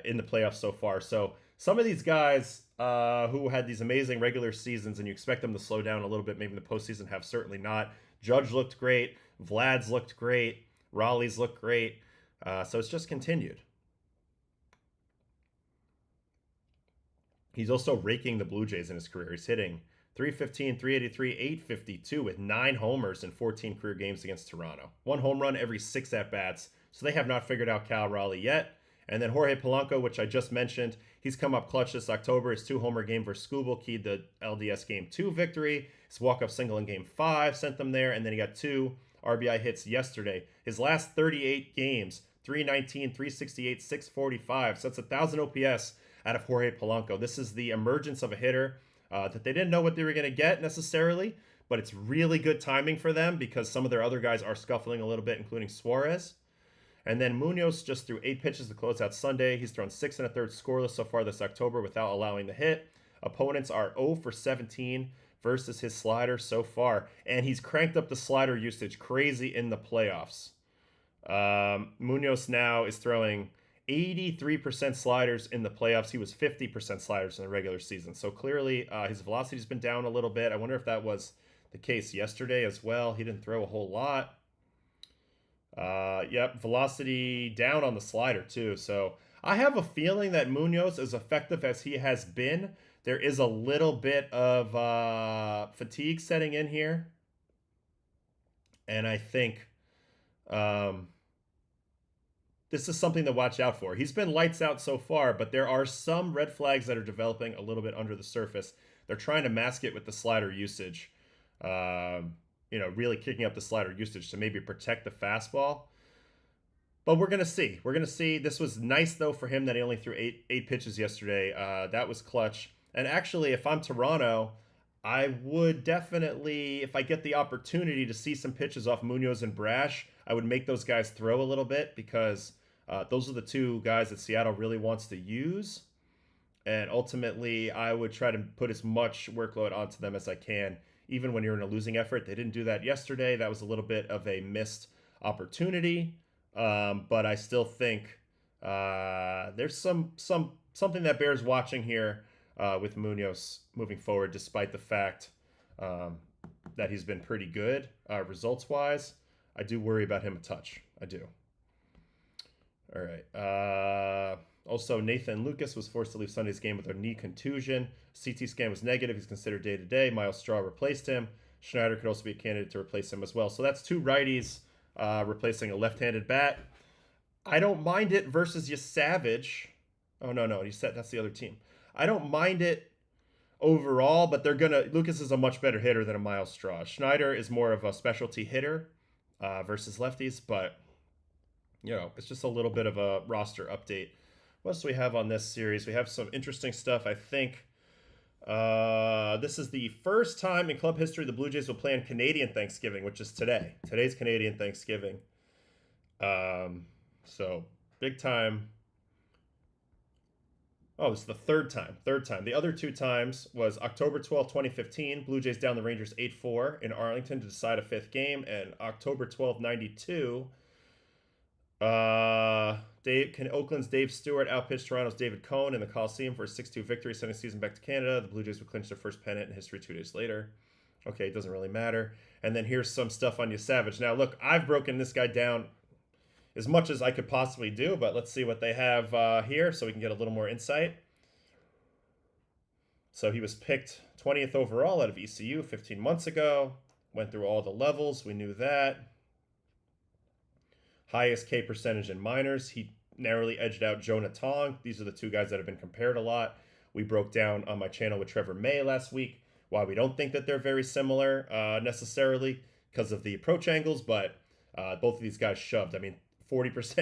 in the playoffs so far. So some of these guys who had these amazing regular seasons, and you expect them to slow down a little bit, maybe in the postseason, have certainly not. Judge looked great. Vlad's looked great. Raleigh's looked great. So it's just continued. He's also raking the Blue Jays in his career. He's hitting .315, .383, .852 with 9 homers in 14 career games against Toronto. 1 home run every 6 at-bats. So they have not figured out Cal Raleigh yet. And then Jorge Polanco, which I just mentioned, he's come up clutch this October. His 2-homer game versus Skubal keyed the LDS Game 2 victory. His walk-off single in Game 5 sent them there. And then he got 2 RBI hits yesterday. His last 38 games, .319, .368, .645. So that's 1,000 OPS out of Jorge Polanco. This is the emergence of a hitter that they didn't know what they were going to get necessarily, but it's really good timing for them because some of their other guys are scuffling a little bit, including Suarez. And then Munoz just threw 8 pitches to close out Sunday. He's thrown 6 1/3 scoreless so far this October without allowing the hit. Opponents are 0 for 17 versus his slider so far, and he's cranked up the slider usage crazy in the playoffs. Munoz now is throwing 83% sliders in the playoffs. He was 50% sliders in the regular season. So clearly his velocity's been down a little bit. I wonder if that was the case yesterday as well. He didn't throw a whole lot. Yep, velocity down on the slider too. So I have a feeling that Munoz, as effective as he has been, there is a little bit of fatigue setting in here. And I think this is something to watch out for. He's been lights out so far, but there are some red flags that are developing a little bit under the surface. They're trying to mask it with the slider usage. Really kicking up the slider usage to maybe protect the fastball. But we're going to see. We're going to see. This was nice, though, for him that he only threw eight pitches yesterday. That was clutch. And actually, if I'm Toronto, I would definitely, if I get the opportunity to see some pitches off Munoz and Brash, I would make those guys throw a little bit because those are the two guys that Seattle really wants to use. And ultimately, I would try to put as much workload onto them as I can, even when you're in a losing effort. They didn't do that yesterday. That was a little bit of a missed opportunity. But I still think there's something that bears watching here with Munoz moving forward, despite the fact that he's been pretty good results-wise. I do worry about him a touch. I do. All right. Also, Nathan Lucas was forced to leave Sunday's game with a knee contusion. CT scan was negative. He's considered day-to-day. Miles Straw replaced him. Schneider could also be a candidate to replace him as well. So that's two righties replacing a left-handed bat. I don't mind it versus Savage. Oh, no. That's the other team. I don't mind it overall, but Lucas is a much better hitter than a Miles Straw. Schneider is more of a specialty hitter versus lefties, but it's just a little bit of a roster update. What else do we have on this series? We have some interesting stuff. I think this is the first time in club history the Blue Jays will play on Canadian Thanksgiving, which is today. Today's Canadian Thanksgiving. So big time. Oh, this is the third time. The other two times was October 12th, 2015. Blue Jays down the Rangers 8-4 in Arlington to decide a fifth game. And October 12th, 92. Oakland's Dave Stewart outpitched Toronto's David Cohn in the Coliseum for a 6-2 victory, sending the season back to Canada. The Blue Jays would clinch their first pennant in history 2 days later. Okay, it doesn't really matter. And then here's some stuff on Savage. Now, look, I've broken this guy down as much as I could possibly do, but let's see what they have here so we can get a little more insight. So he was picked 20th overall out of ECU 15 months ago. Went through all the levels. We knew that. Highest K percentage in minors. He narrowly edged out Jonah Tong. These are the two guys that have been compared a lot. We broke down on my channel with Trevor May last week why we don't think that they're very similar necessarily because of the approach angles, but both of these guys shoved. 40%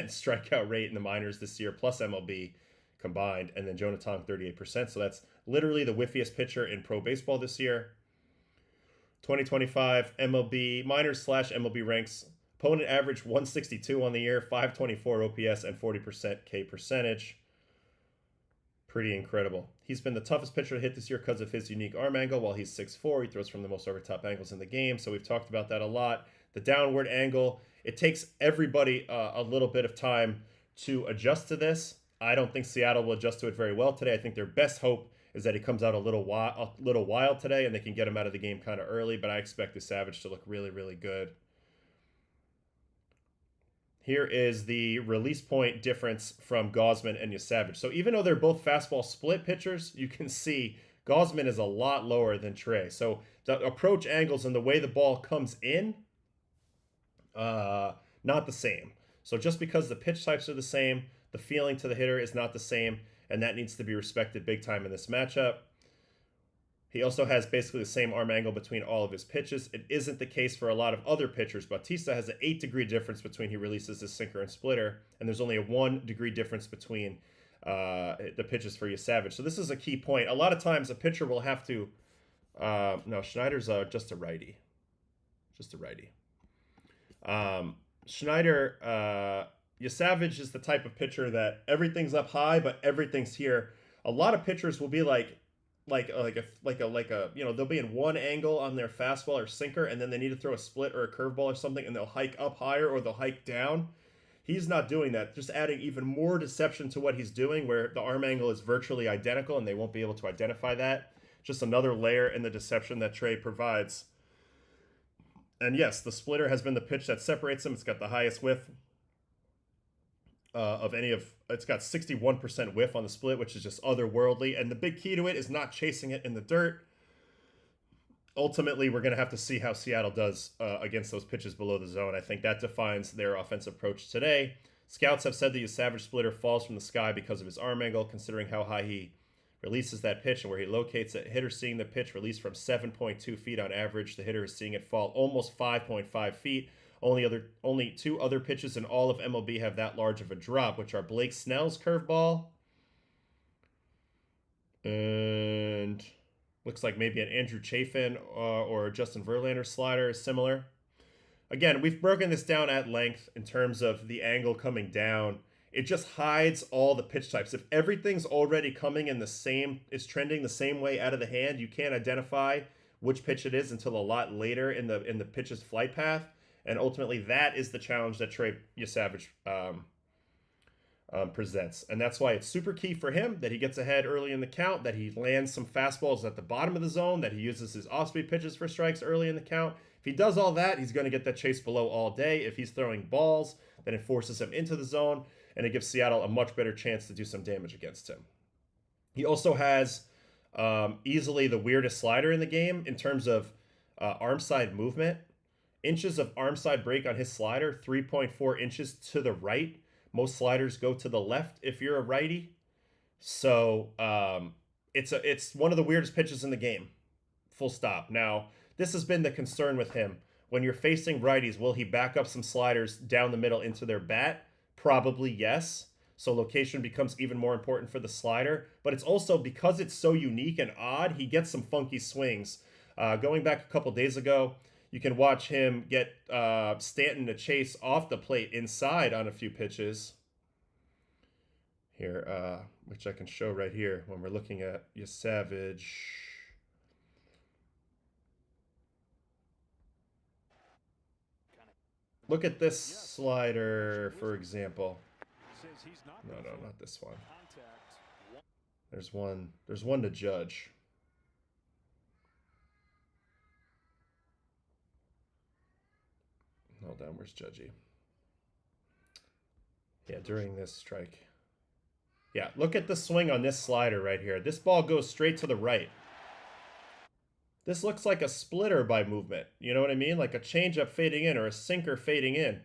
strikeout rate in the minors this year, plus MLB combined, and then Jonah Tong 38%. So that's literally the whiffiest pitcher in pro baseball this year. 2025 MLB minors / MLB ranks. Opponent average 162 on the year, 524 OPS, and 40% K percentage. Pretty incredible. He's been the toughest pitcher to hit this year because of his unique arm angle. While he's 6'4", he throws from the most over-top angles in the game. So we've talked about that a lot. The downward angle, it takes everybody a little bit of time to adjust to this. I don't think Seattle will adjust to it very well today. I think their best hope is that he comes out a little wild today and they can get him out of the game kind of early. But I expect the Savage to look really, really good. Here is the release point difference from Gausman and Savage. So even though they're both fastball split pitchers, you can see Gausman is a lot lower than Trey. So the approach angles and the way the ball comes in, not the same. So just because the pitch types are the same, the feeling to the hitter is not the same, and that needs to be respected big time in this matchup. He also has basically the same arm angle between all of his pitches. It isn't the case for a lot of other pitchers. Bautista has an 8-degree difference between he releases his sinker and splitter, and there's only a 1-degree difference between the pitches for Savage. So this is a key point. A lot of times a pitcher will have to... no, Schneider's just a righty. Schneider... Savage is the type of pitcher that everything's up high, but everything's here. A lot of pitchers will be like they'll be in one angle on their fastball or sinker, and then they need to throw a split or a curveball or something, and they'll hike up higher or they'll hike down. He's not doing that, just adding even more deception to what he's doing, where the arm angle is virtually identical and they won't be able to identify that. Just another layer in the deception that Trey provides. And yes, the splitter has been the pitch that separates him. It's got the highest whiff it's got 61% whiff on the split, which is just otherworldly. And the big key to it is not chasing it in the dirt. ultimately, we're going to have to see how Seattle does against those pitches below the zone. I think that defines their offensive approach today. Scouts have said the Savage splitter falls from the sky because of his arm angle, considering how high he releases that pitch and where he locates it. Hitter seeing the pitch released from 7.2 feet on average. The hitter is seeing it fall almost 5.5 feet. Only two other pitches in all of MLB have that large of a drop, which are Blake Snell's curveball and looks like maybe an Andrew Chafin or Justin Verlander slider is similar. Again, we've broken this down at length in terms of the angle coming down. It just hides all the pitch types. If everything's already coming in the same, is trending the same way out of the hand, you can't identify which pitch it is until a lot later in the pitch's flight path. And ultimately, that is the challenge that Trey Yesavage presents. And that's why it's super key for him that he gets ahead early in the count, that he lands some fastballs at the bottom of the zone, that he uses his off-speed pitches for strikes early in the count. If he does all that, he's going to get that chase below all day. If he's throwing balls, then it forces him into the zone, and it gives Seattle a much better chance to do some damage against him. He also has easily the weirdest slider in the game in terms of arm side movement. Inches of arm side break on his slider, 3.4 inches to the right. Most sliders go to the left if you're a righty. So it's one of the weirdest pitches in the game. Full stop. Now, this has been the concern with him. When you're facing righties, will he back up some sliders down the middle into their bat? Probably yes. So location becomes even more important for the slider. But it's also because it's so unique and odd, he gets some funky swings. Going back a couple days ago, you can watch him get Stanton to chase off the plate inside on a few pitches. Here, which I can show right here when we're looking at Yesavage. Look at this slider, for example. No, not this one. There's one to judge. Hold on, where's Judgy? Yeah, during this strike. Yeah, look at the swing on this slider right here. This ball goes straight to the right. This looks like a splitter by movement. You know what I mean? Like a changeup fading in or a sinker fading in.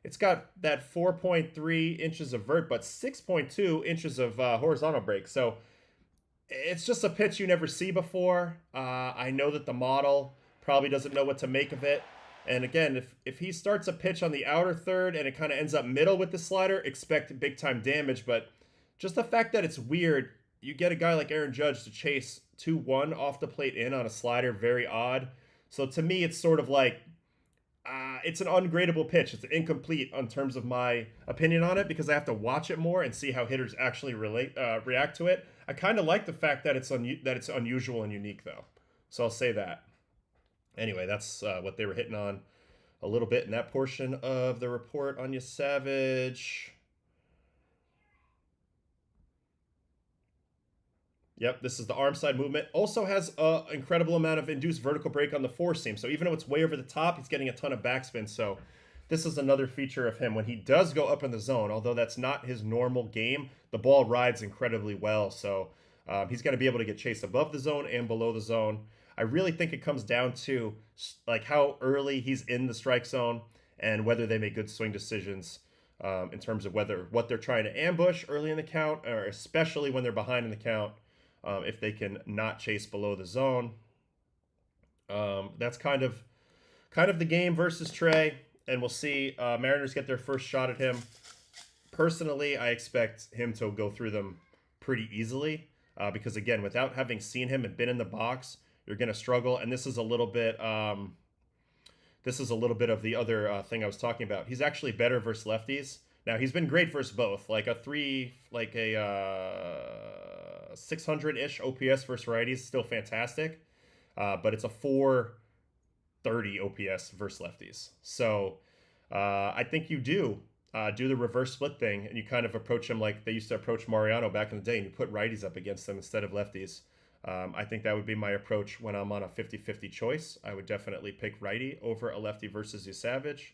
It's got that 4.3 inches of vert, but 6.2 inches of horizontal break. So it's just a pitch you never see before. I know that the model probably doesn't know what to make of it. And again, if he starts a pitch on the outer third and it kind of ends up middle with the slider, expect big time damage. But just the fact that it's weird, you get a guy like Aaron Judge to chase 2-1 off the plate in on a slider, very odd. So to me, it's sort of like, it's an ungradable pitch. It's incomplete in terms of my opinion on it because I have to watch it more and see how hitters actually react to it. I kind of like the fact that it's unusual and unique, though. So I'll say that. Anyway, that's what they were hitting on a little bit in that portion of the report on Yesavage. Yep, this is the arm side movement. Also has an incredible amount of induced vertical break on the four seam. So even though it's way over the top, he's getting a ton of backspin. So this is another feature of him. When he does go up in the zone, although that's not his normal game, the ball rides incredibly well. So he's going to be able to get chased above the zone and below the zone. I really think it comes down to like how early he's in the strike zone and whether they make good swing decisions in terms of what they're trying to ambush early in the count, or especially when they're behind in the count. If they can not chase below the zone. That's kind of the game versus Trey, and we'll see. Mariners get their first shot at him. Personally, I expect him to go through them pretty easily because, again, without having seen him and been in the box, you're going to struggle. And this is a little bit of the other thing I was talking about. He's actually better versus lefties. Now, he's been great versus both, like a 600-ish OPS versus righties, still fantastic. But it's a 430 OPS versus lefties. So I think you do the reverse split thing, and you kind of approach him like they used to approach Mariano back in the day, and you put righties up against them instead of lefties. I think that would be my approach when I'm on a 50-50 choice. I would definitely pick righty over a lefty versus Yesavage.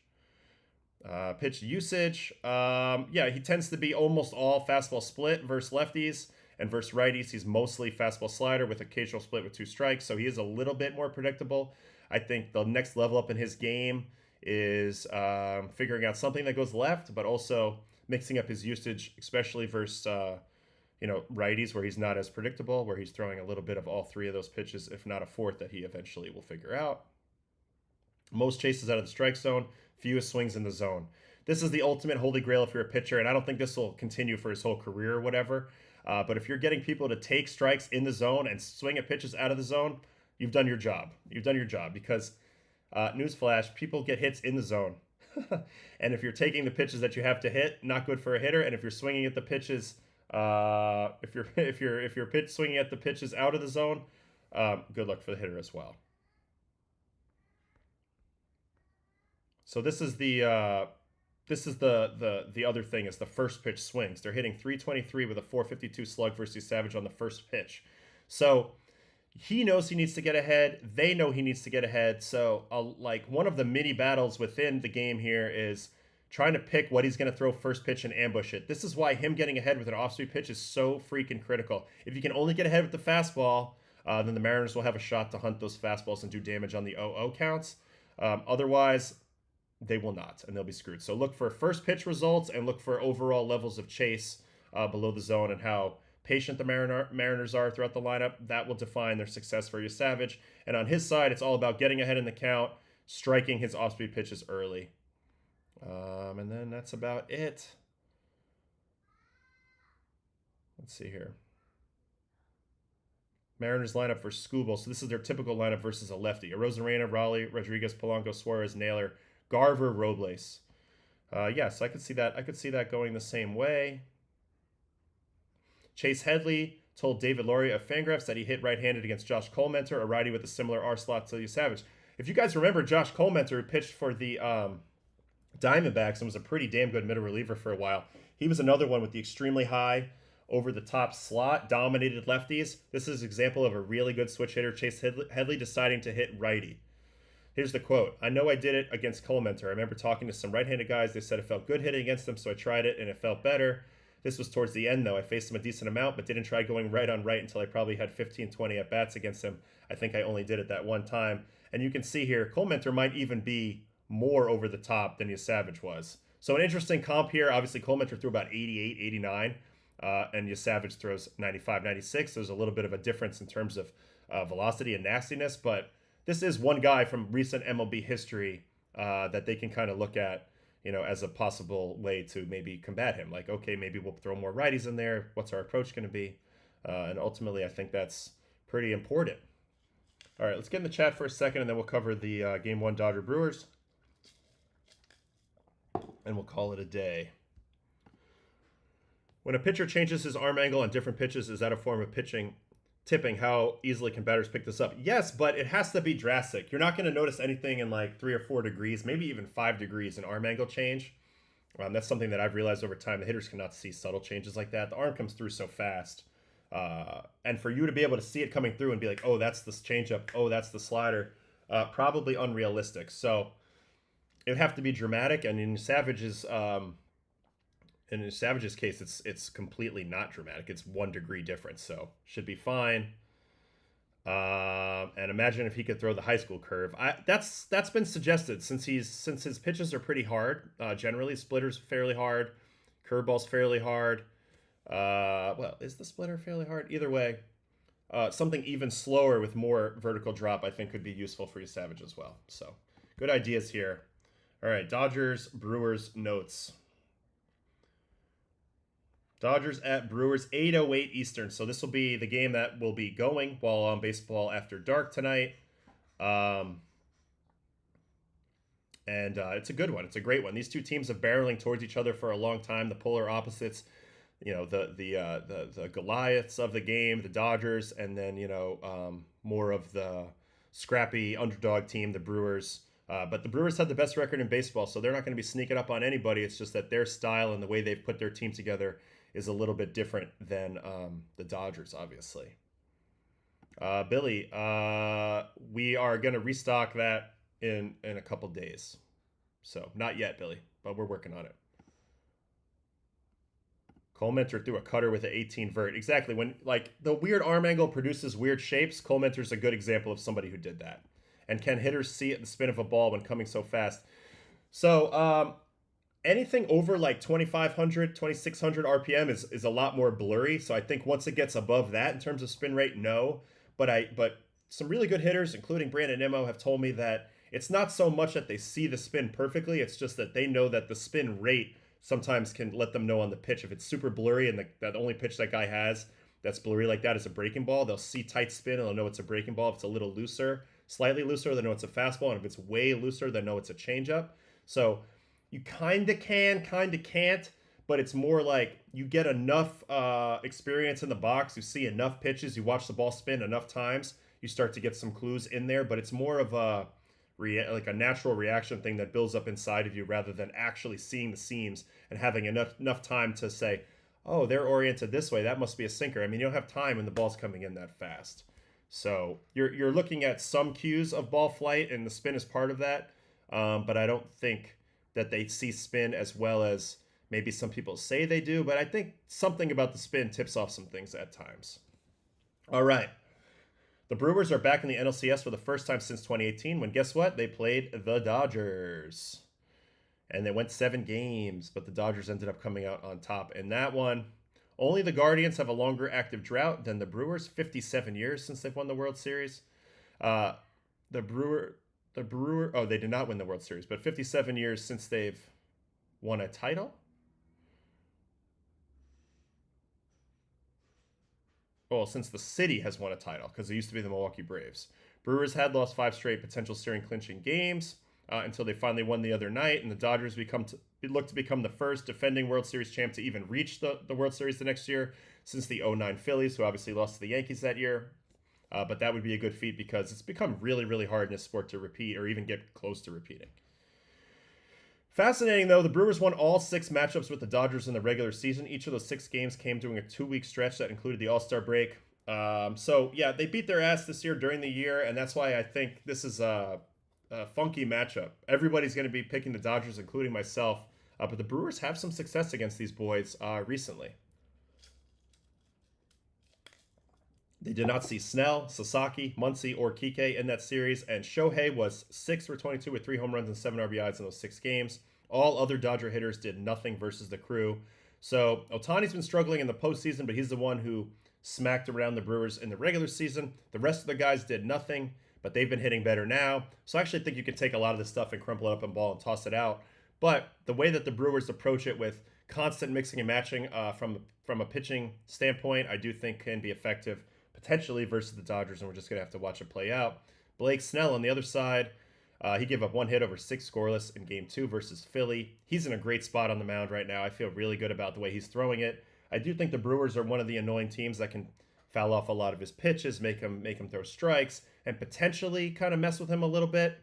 Pitch usage. Yeah, he tends to be almost all fastball split versus lefties. And versus righties, he's mostly fastball slider with occasional split with 2 strikes. So he is a little bit more predictable. I think the next level up in his game is figuring out something that goes left, but also mixing up his usage, especially versus righties where he's not as predictable, where he's throwing a little bit of all 3 of those pitches, if not a 4th that he eventually will figure out. Most chases out of the strike zone, fewest swings in the zone. This is the ultimate holy grail if you're a pitcher, and I don't think this will continue for his whole career or whatever. But if you're getting people to take strikes in the zone and swing at pitches out of the zone, you've done your job. You've done your job because, newsflash, people get hits in the zone. And if you're taking the pitches that you have to hit, not good for a hitter. And if you're swinging at the pitches, if you're swinging at the pitches out of the zone, good luck for the hitter as well. So this is the other thing is the first pitch swings. They're hitting 323 with a 452 slug versus Savage on the first pitch. So he knows he needs to get ahead. They know he needs to get ahead. So like one of the mini battles within the game here is trying to pick what he's going to throw first pitch and ambush it. This is why him getting ahead with an off-speed pitch is so freaking critical. If you can only get ahead with the fastball, then the Mariners will have a shot to hunt those fastballs and do damage on the 0-0 counts. Otherwise, they will not, and they'll be screwed. So look for first pitch results and look for overall levels of chase below the zone and how patient the Mariners are throughout the lineup. That will define their success for Savage. And on his side, it's all about getting ahead in the count, striking his off-speed pitches early. And then that's about it. Let's see here. Mariners lineup for Scooble. So this is their typical lineup versus a lefty. Arozarena, Raleigh, Rodriguez, Polanco, Suarez, Naylor, Garver, Robles. Yes, I could see that. I could see that going the same way. Chase Headley told David Lauria of Fangraphs that he hit right-handed against Josh Colementor, a righty with a similar R-slot to Savage. If you guys remember, Josh Colementor, who pitched for the Diamondbacks and was a pretty damn good middle reliever for a while. He was another one with the extremely high over-the-top slot, dominated lefties. This is an example of a really good switch hitter, Chase Headley, deciding to hit righty. Here's the quote. "I know I did it against Colementor. I remember talking to some right-handed guys. They said it felt good hitting against them, so I tried it, and it felt better. This was towards the end, though. I faced him a decent amount, but didn't try going right on right until I probably had 15, 20 at-bats against him. I think I only did it that one time." And you can see here, Colementor might even be more over the top than Savage was. So an interesting comp here. Obviously, Colementor threw about 88, 89, and Savage throws 95, 96. There's a little bit of a difference in terms of velocity and nastiness, but this is one guy from recent MLB history that they can kind of look at, as a possible way to maybe combat him. Like, okay, maybe we'll throw more righties in there. What's our approach going to be? And ultimately, I think that's pretty important. All right, let's get in the chat for a second, and then we'll cover the Game 1 Dodger Brewers. And we'll call it a day. When a pitcher changes his arm angle on different pitches, is that a form of pitching tipping? How easily can batters pick this up? Yes, but it has to be drastic. You're not going to notice anything in like 3 or 4 degrees, maybe even 5 degrees in arm angle change. That's something that I've realized over time. The hitters cannot see subtle changes like that. The arm comes through so fast. And for you to be able to see it coming through and be like, oh, that's the changeup. Oh, that's the slider. Probably unrealistic. So it would have to be dramatic. And in Savage's case, it's completely not dramatic. It's 1 degree difference, so should be fine. And imagine if he could throw the high school curve. That's been suggested since his pitches are pretty hard. Generally, splitter's fairly hard, curveball's fairly hard. Well, is the splitter fairly hard? Either way, something even slower with more vertical drop, I think, could be useful for Savage as well. So, good ideas here. All right, Dodgers, Brewers notes. Dodgers at Brewers, 8:08 Eastern. So this will be the game that will be going while on Baseball After Dark tonight. And it's a good one. It's a great one. These two teams have barreling towards each other for a long time. The polar opposites, the Goliaths of the game, the Dodgers, and then more of the scrappy underdog team, the Brewers. But the Brewers have the best record in baseball, so they're not going to be sneaking up on anybody. It's just that their style and the way they've put their team together is a little bit different than the Dodgers, obviously. Billy, we are going to restock that in a couple days. So, not yet, Billy, but we're working on it. Cole Mentor threw a cutter with an 18 vert. Exactly. When like the weird arm angle produces weird shapes, Cole Mentor's a good example of somebody who did that. And can hitters see it in the spin of a ball when coming so fast? So anything over like 2,500, 2,600 RPM is a lot more blurry. So I think once it gets above that in terms of spin rate, no. But some really good hitters, including Brandon Nimmo, have told me that it's not so much that they see the spin perfectly. It's just that they know that the spin rate sometimes can let them know on the pitch if it's super blurry and the only pitch that guy has that's blurry like that is a breaking ball. They'll see tight spin and they'll know it's a breaking ball. If it's a little looser, slightly looser, they know it's a fastball. And if it's way looser, they know it's a changeup. So you kind of can, kind of can't, but it's more like you get enough experience in the box. You see enough pitches. You watch the ball spin enough times. You start to get some clues in there, but it's more of a like a natural reaction thing that builds up inside of you rather than actually seeing the seams and having enough time to say, oh, they're oriented this way. That must be a sinker. I mean, you don't have time when the ball's coming in that fast. So you're looking at some cues of ball flight, and the spin is part of that. But I don't think that they see spin as well as maybe some people say they do. But I think something about the spin tips off some things at times. All right. The Brewers are back in the NLCS for the first time since 2018 when, guess what? They played the Dodgers. And they went 7 games, but the Dodgers ended up coming out on top. In that one, only the Guardians have a longer active drought than the Brewers, 57 years since they've won the World Series. The Brewer, oh, they did not win the World Series, but 57 years since they've won a title. Well, since the city has won a title, because it used to be the Milwaukee Braves. Brewers had lost 5 straight potential series clinching games until they finally won the other night, and the Dodgers look to become the first defending World Series champ to even reach the World Series the next year since the 2009 Phillies, who obviously lost to the Yankees that year. But that would be a good feat because it's become really, really hard in this sport to repeat or even get close to repeating. Fascinating, though, the Brewers won all 6 matchups with the Dodgers in the regular season. Each of those 6 games came during a 2-week stretch that included the All-Star break. So, yeah, they beat their ass this year during the year, and that's why I think this is a funky matchup. Everybody's going to be picking the Dodgers, including myself, but the Brewers have some success against these boys recently. They did not see Snell, Sasaki, Muncy, or Kike in that series, and Shohei was 6 for 22 with 3 home runs and 7 RBIs in those 6 games. All other Dodger hitters did nothing versus the crew. So Ohtani's been struggling in the postseason, but he's the one who smacked around the Brewers in the regular season. The rest of the guys did nothing, but they've been hitting better now. So I actually think you can take a lot of this stuff and crumple it up in ball and toss it out. But the way that the Brewers approach it with constant mixing and matching from a pitching standpoint, I do think can be effective potentially versus the Dodgers, and we're just going to have to watch it play out. Blake Snell on the other side, he gave up 1 hit over 6 scoreless in Game 2 versus Philly. He's in a great spot on the mound right now. I feel really good about the way he's throwing it. I do think the Brewers are one of the annoying teams that can foul off a lot of his pitches, make him throw strikes, and potentially kind of mess with him a little bit.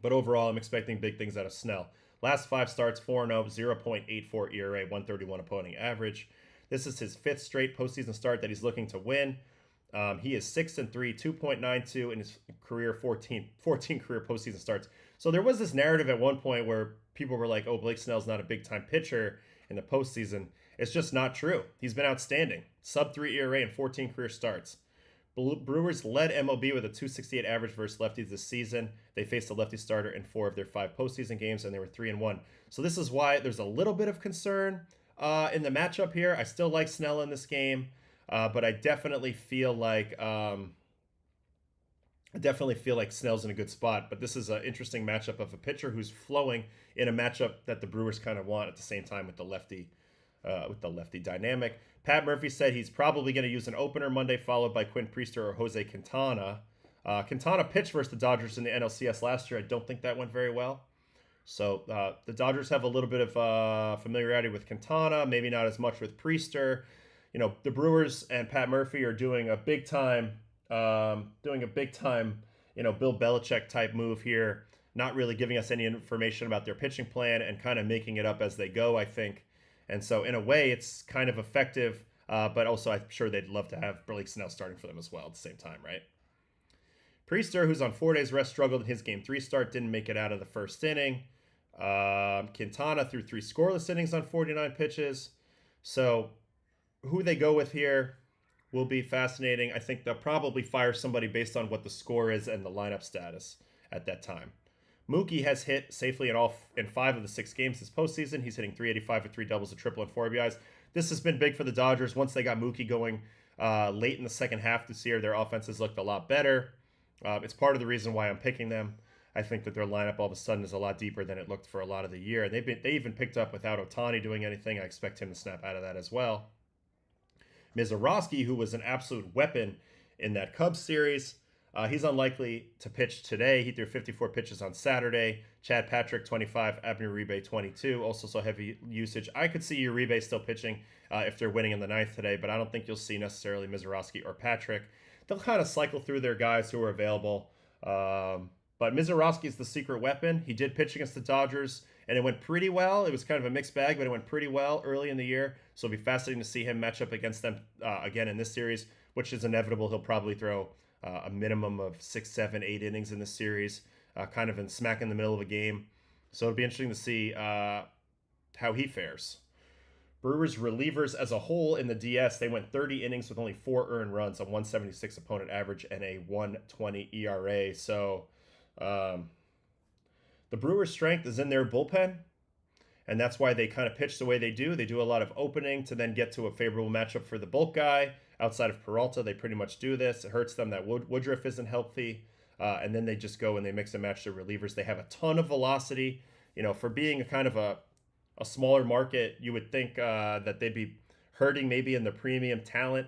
But overall, I'm expecting big things out of Snell. Last 5 starts, 4-0, 0.84 ERA, 131 opponent average. This is his 5th straight postseason start that he's looking to win. He is 6-3, 2.92 in his career, 14 career postseason starts. So there was this narrative at one point where people were like, oh, Blake Snell's not a big-time pitcher in the postseason. It's just not true. He's been outstanding. Sub-3 ERA and 14 career starts. Brewers led MLB with a 268 average versus lefties this season. They faced a lefty starter in 4 of their 5 postseason games, and they were 3-1. So this is why there's a little bit of concern in the matchup here. I still like Snell in this game. But I definitely feel like Snell's in a good spot. But this is an interesting matchup of a pitcher who's flowing in a matchup that the Brewers kind of want at the same time with the lefty dynamic. Pat Murphy said he's probably going to use an opener Monday, followed by Quinn Priester or Jose Quintana. Quintana pitched versus the Dodgers in the NLCS last year. I don't think that went very well. So the Dodgers have a little bit of familiarity with Quintana, maybe not as much with Priester. You know, the Brewers and Pat Murphy are doing a big time, Bill Belichick type move here, not really giving us any information about their pitching plan and kind of making it up as they go, I think. And so in a way, it's kind of effective, but also I'm sure they'd love to have Blake Snell starting for them as well at the same time, right? Priester, who's on 4 days rest, struggled in his Game 3 start, didn't make it out of the first inning. Quintana threw 3 scoreless innings on 49 pitches. So who they go with here will be fascinating. I think they'll probably fire somebody based on what the score is and the lineup status at that time. Mookie has hit safely in 5 of the 6 games this postseason. He's hitting 385 with 3 doubles, a triple, and 4 RBIs. This has been big for the Dodgers. Once they got Mookie going late in the second half this year, their offenses looked a lot better. It's part of the reason why I'm picking them. I think that their lineup all of a sudden is a lot deeper than it looked for a lot of the year. And they even picked up without Ohtani doing anything. I expect him to snap out of that as well. Mizorowski, who was an absolute weapon in that Cubs series, he's unlikely to pitch today. He threw 54 pitches on Saturday. Chad Patrick, 25. Abner Uribe, 22. Also saw heavy usage. I could see Uribe still pitching if they're winning in the 9th today, but I don't think you'll see necessarily Mizorowski or Patrick. They'll kind of cycle through their guys who are available. But Mizorowski is the secret weapon. He did pitch against the Dodgers, and it went pretty well. It was kind of a mixed bag, but it went pretty well early in the year. So it'll be fascinating to see him match up against them again in this series, which is inevitable. He'll probably throw a minimum of 6, 7, 8 innings in this series, kind of smack in the middle of a game. So it'll be interesting to see how he fares. Brewers relievers as a whole in the DS, they went 30 innings with only 4 earned runs, a 176 opponent average, and a 120 ERA. So the Brewers' strength is in their bullpen, and that's why they kind of pitch the way they do. They do a lot of opening to then get to a favorable matchup for the bulk guy. Outside of Peralta, they pretty much do this. It hurts them that Woodruff isn't healthy, and then they just go and they mix and match their relievers. They have a ton of velocity. You know, for being a kind of a smaller market, you would think that they'd be hurting maybe in the premium talent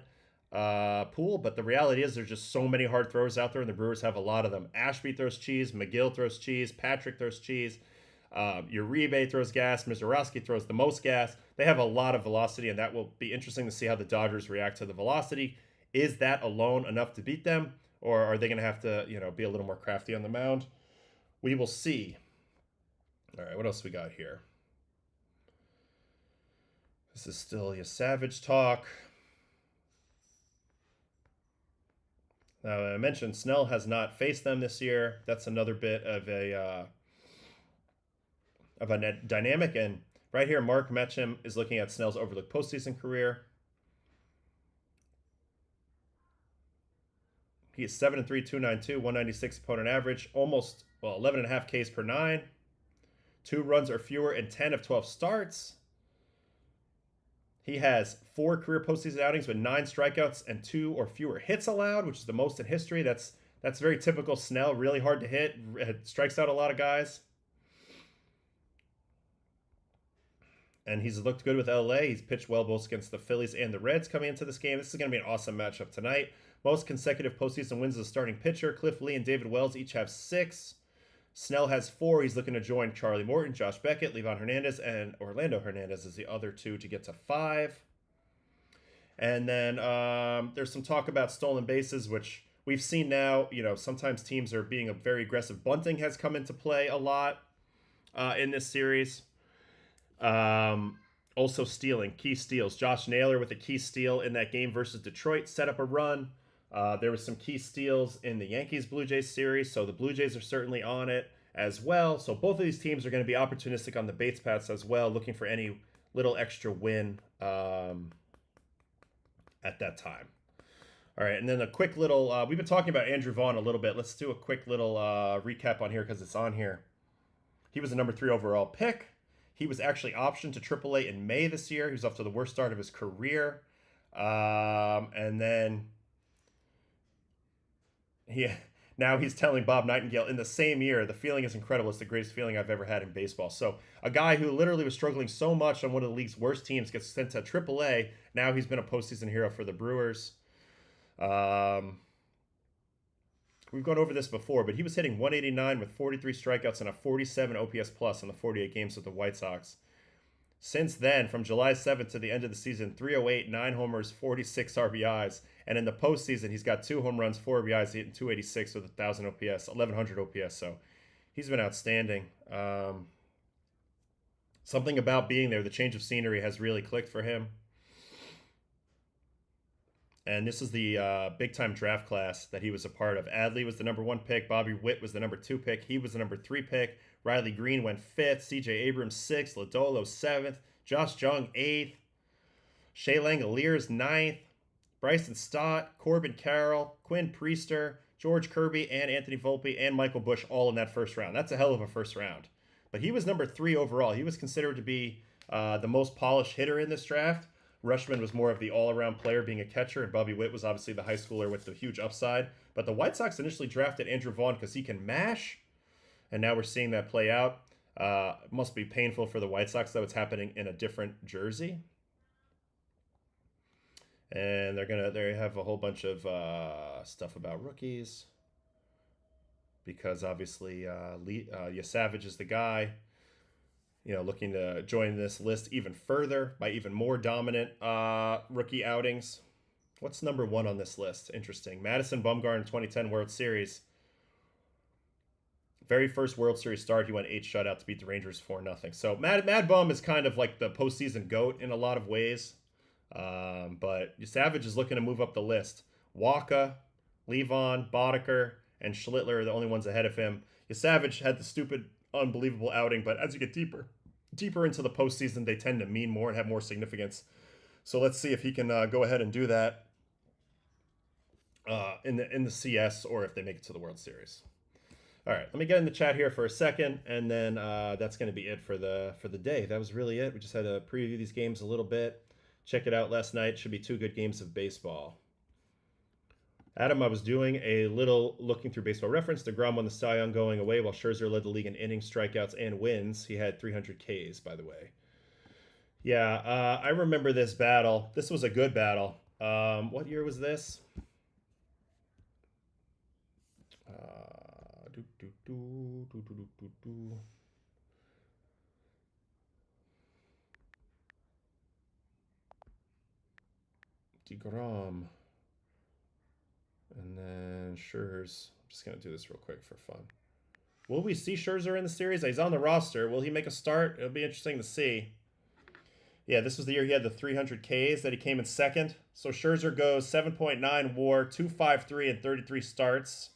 pool, but the reality is there's just so many hard throwers out there, and the Brewers have a lot of them. Ashby throws cheese, McGill throws cheese, Patrick throws cheese, Uribe throws gas, Mizorowski throws the most gas. They have a lot of velocity, and that will be interesting to see how the Dodgers react to the velocity. Is that alone enough to beat them, or are they going to have to, be a little more crafty on the mound? We will see. All right, what else we got here? This is still your Savage talk. Now, I mentioned Snell has not faced them this year. That's another bit of a dynamic. And right here, Mark Metcham is looking at Snell's overlooked postseason career. He is 7-3, 292, 196 opponent average, almost 11.5 Ks per 9. 2 runs or fewer in 10 of 12 starts. He has 4 career postseason outings with 9 strikeouts and 2 or fewer hits allowed, which is the most in history. That's very typical Snell. Really hard to hit. Strikes out a lot of guys. And he's looked good with LA. He's pitched well both against the Phillies and the Reds coming into this game. This is going to be an awesome matchup tonight. Most consecutive postseason wins as a starting pitcher. Cliff Lee and David Wells each have 6. Snell has 4. He's looking to join Charlie Morton, Josh Beckett, Livan Hernandez, and Orlando Hernandez as the other 2 to get to 5. And then there's some talk about stolen bases, which we've seen now. Sometimes teams are being very aggressive. Bunting has come into play a lot in this series. Also stealing, key steals. Josh Naylor with a key steal in that game versus Detroit set up a run. There was some key steals in the Yankees-Blue Jays series, so the Blue Jays are certainly on it as well. So both of these teams are going to be opportunistic on the base paths as well, looking for any little extra win at that time. All right, and then a quick little, we've been talking about Andrew Vaughn a little bit. Let's do a quick little recap on here because it's on here. He was a number 3 overall pick. He was actually optioned to AAA in May this year. He was off to the worst start of his career. And then now he's telling Bob Nightingale in the same year, the feeling is incredible. It's the greatest feeling I've ever had in baseball. So a guy who literally was struggling so much on one of the league's worst teams gets sent to AAA. Now he's been a postseason hero for the Brewers. We've gone over this before, but he was hitting 189 with 43 strikeouts and a 47 OPS plus in the 48 games with the White Sox. Since then, from July 7th to the end of the season, 308, 9 homers, 46 RBIs. And in the postseason, he's got 2 home runs, 4 RBIs, hitting 286 with 1,000 OPS, 1,100 OPS. So he's been outstanding. Something about being there, the change of scenery has really clicked for him. And this is the big-time draft class that he was a part of. Adley was the number 1 pick. Bobby Witt was the number 2 pick. He was the number 3 pick. Riley Green went 5th. C.J. Abrams 6th. Lodolo 7th. Josh Jung 8th. Shea Langoliers, 9th. Bryson Stott, Corbin Carroll, Quinn Priester, George Kirby, and Anthony Volpe, and Michael Bush all in that first round. That's a hell of a first round. But he was number 3 overall. He was considered to be the most polished hitter in this draft. Rushman was more of the all-around player, being a catcher, and Bobby Witt was obviously the high schooler with the huge upside. But the White Sox initially drafted Andrew Vaughn because he can mash, and now we're seeing that play out. It must be painful for the White Sox, though. It's happening in a different jersey. And they have a whole bunch of stuff about rookies, because obviously Savage is the guy, looking to join this list even further by even more dominant rookie outings. What's number 1 on this list? Interesting. Madison Bumgarner, 2010 World Series. Very first World Series start, he went 8 shutout to beat the Rangers 4-0. So Mad Bum is kind of like the postseason GOAT in a lot of ways. But Savage is looking to move up the list. Waka, Levon, Boddicker, and Schlittler are the only ones ahead of him. Savage had the stupid, unbelievable outing, but as you get deeper into the postseason, they tend to mean more and have more significance. So let's see if he can go ahead and do that in the CS, or if they make it to the World Series. All right, let me get in the chat here for a second, and then that's going to be it for the day. That was really it. We just had to preview these games a little bit. Check it out last night. Should be 2 good games of baseball. Adam, I was doing a little looking through Baseball Reference. DeGrom won the Cy Young going away, while Scherzer led the league in innings, strikeouts, and wins. He had 300 Ks, by the way. Yeah, I remember this battle. This was a good battle. What year was this? DeGrom. And then Scherzer. I'm just going to do this real quick for fun. Will we see Scherzer in the series? He's on the roster. Will he make a start? It'll be interesting to see. Yeah, this was the year he had the 300 Ks that he came in second. So Scherzer goes 7.9 WAR, 2.53 and 33 starts.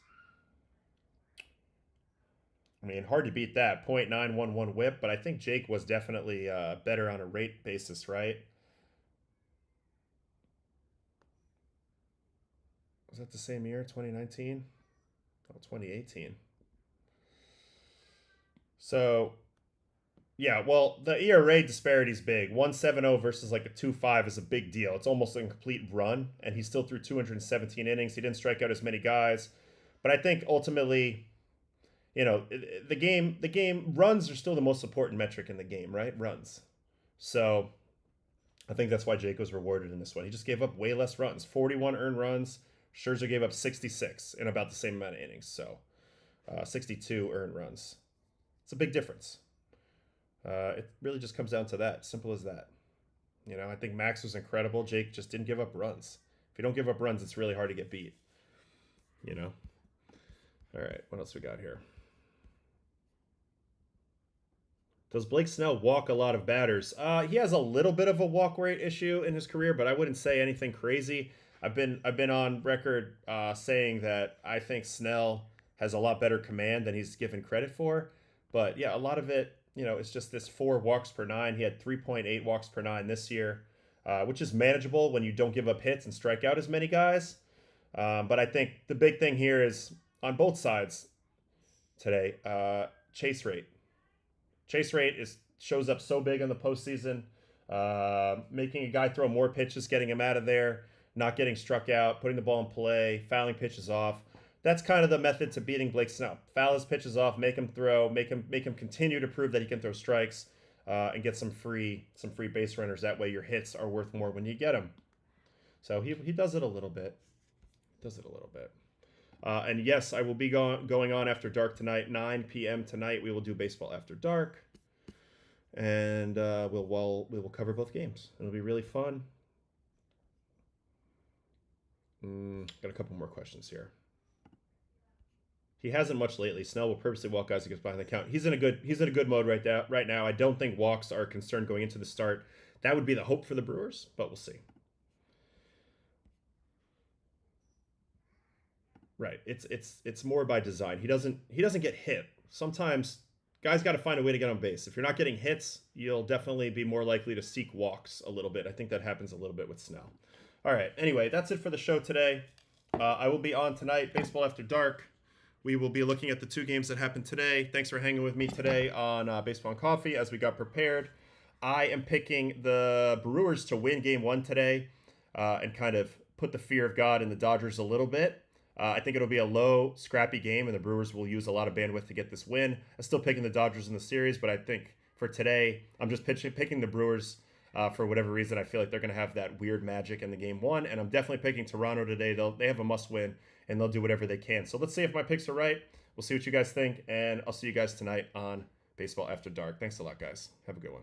I mean, hard to beat that. 0.911 whip, but I think Jake was definitely better on a rate basis, right? Was that the same year, 2019? Oh, 2018. So, yeah, well, the ERA disparity is big. 1.70 versus like a 2.5 is a big deal. It's almost a complete run, and he still threw 217 innings. He didn't strike out as many guys. But I think ultimately, the game runs are still the most important metric in the game, right? Runs. So I think that's why Jake was rewarded in this one. He just gave up way less runs. 41 earned runs. Scherzer gave up 66 in about the same amount of innings. So 62 earned runs. It's a big difference. It really just comes down to that. Simple as that. I think Max was incredible. Jake just didn't give up runs. If you don't give up runs, it's really hard to get beat. All right, what else we got here? Does Blake Snell walk a lot of batters? He has a little bit of a walk rate issue in his career, but I wouldn't say anything crazy. I've been on record saying that I think Snell has a lot better command than he's given credit for. But yeah, a lot of it, it's just this 4 walks per 9. He had 3.8 walks per 9 this year, which is manageable when you don't give up hits and strike out as many guys. But I think the big thing here is on both sides today, chase rate. Chase rate shows up so big in the postseason, making a guy throw more pitches, getting him out of there, not getting struck out, putting the ball in play, fouling pitches off. That's kind of the method to beating Blake Snell. Foul his pitches off, make him throw, make him continue to prove that he can throw strikes, and get some free base runners. That way your hits are worth more when you get them. So he does it a little bit. And yes, I will be going on after dark tonight, 9 p.m. tonight. We will do baseball after dark, and we will cover both games. It'll be really fun. Got a couple more questions here. He hasn't much lately. Snell will purposely walk guys who gets behind the count. He's in a good mode right now. I don't think walks are a concern going into the start. That would be the hope for the Brewers, but we'll see. Right. It's more by design. He doesn't get hit. Sometimes guys got to find a way to get on base. If you're not getting hits, you'll definitely be more likely to seek walks a little bit. I think that happens a little bit with Snell. All right. Anyway, that's it for the show today. I will be on tonight, Baseball After Dark. We will be looking at the 2 games that happened today. Thanks for hanging with me today on Baseball and Coffee as we got prepared. I am picking the Brewers to win Game 1 today and kind of put the fear of God in the Dodgers a little bit. I think it'll be a low, scrappy game, and the Brewers will use a lot of bandwidth to get this win. I'm still picking the Dodgers in the series, but I think for today, I'm just picking the Brewers for whatever reason. I feel like they're going to have that weird magic in the Game 1, and I'm definitely picking Toronto today. They have a must-win, and they'll do whatever they can. So let's see if my picks are right. We'll see what you guys think, and I'll see you guys tonight on Baseball After Dark. Thanks a lot, guys. Have a good one.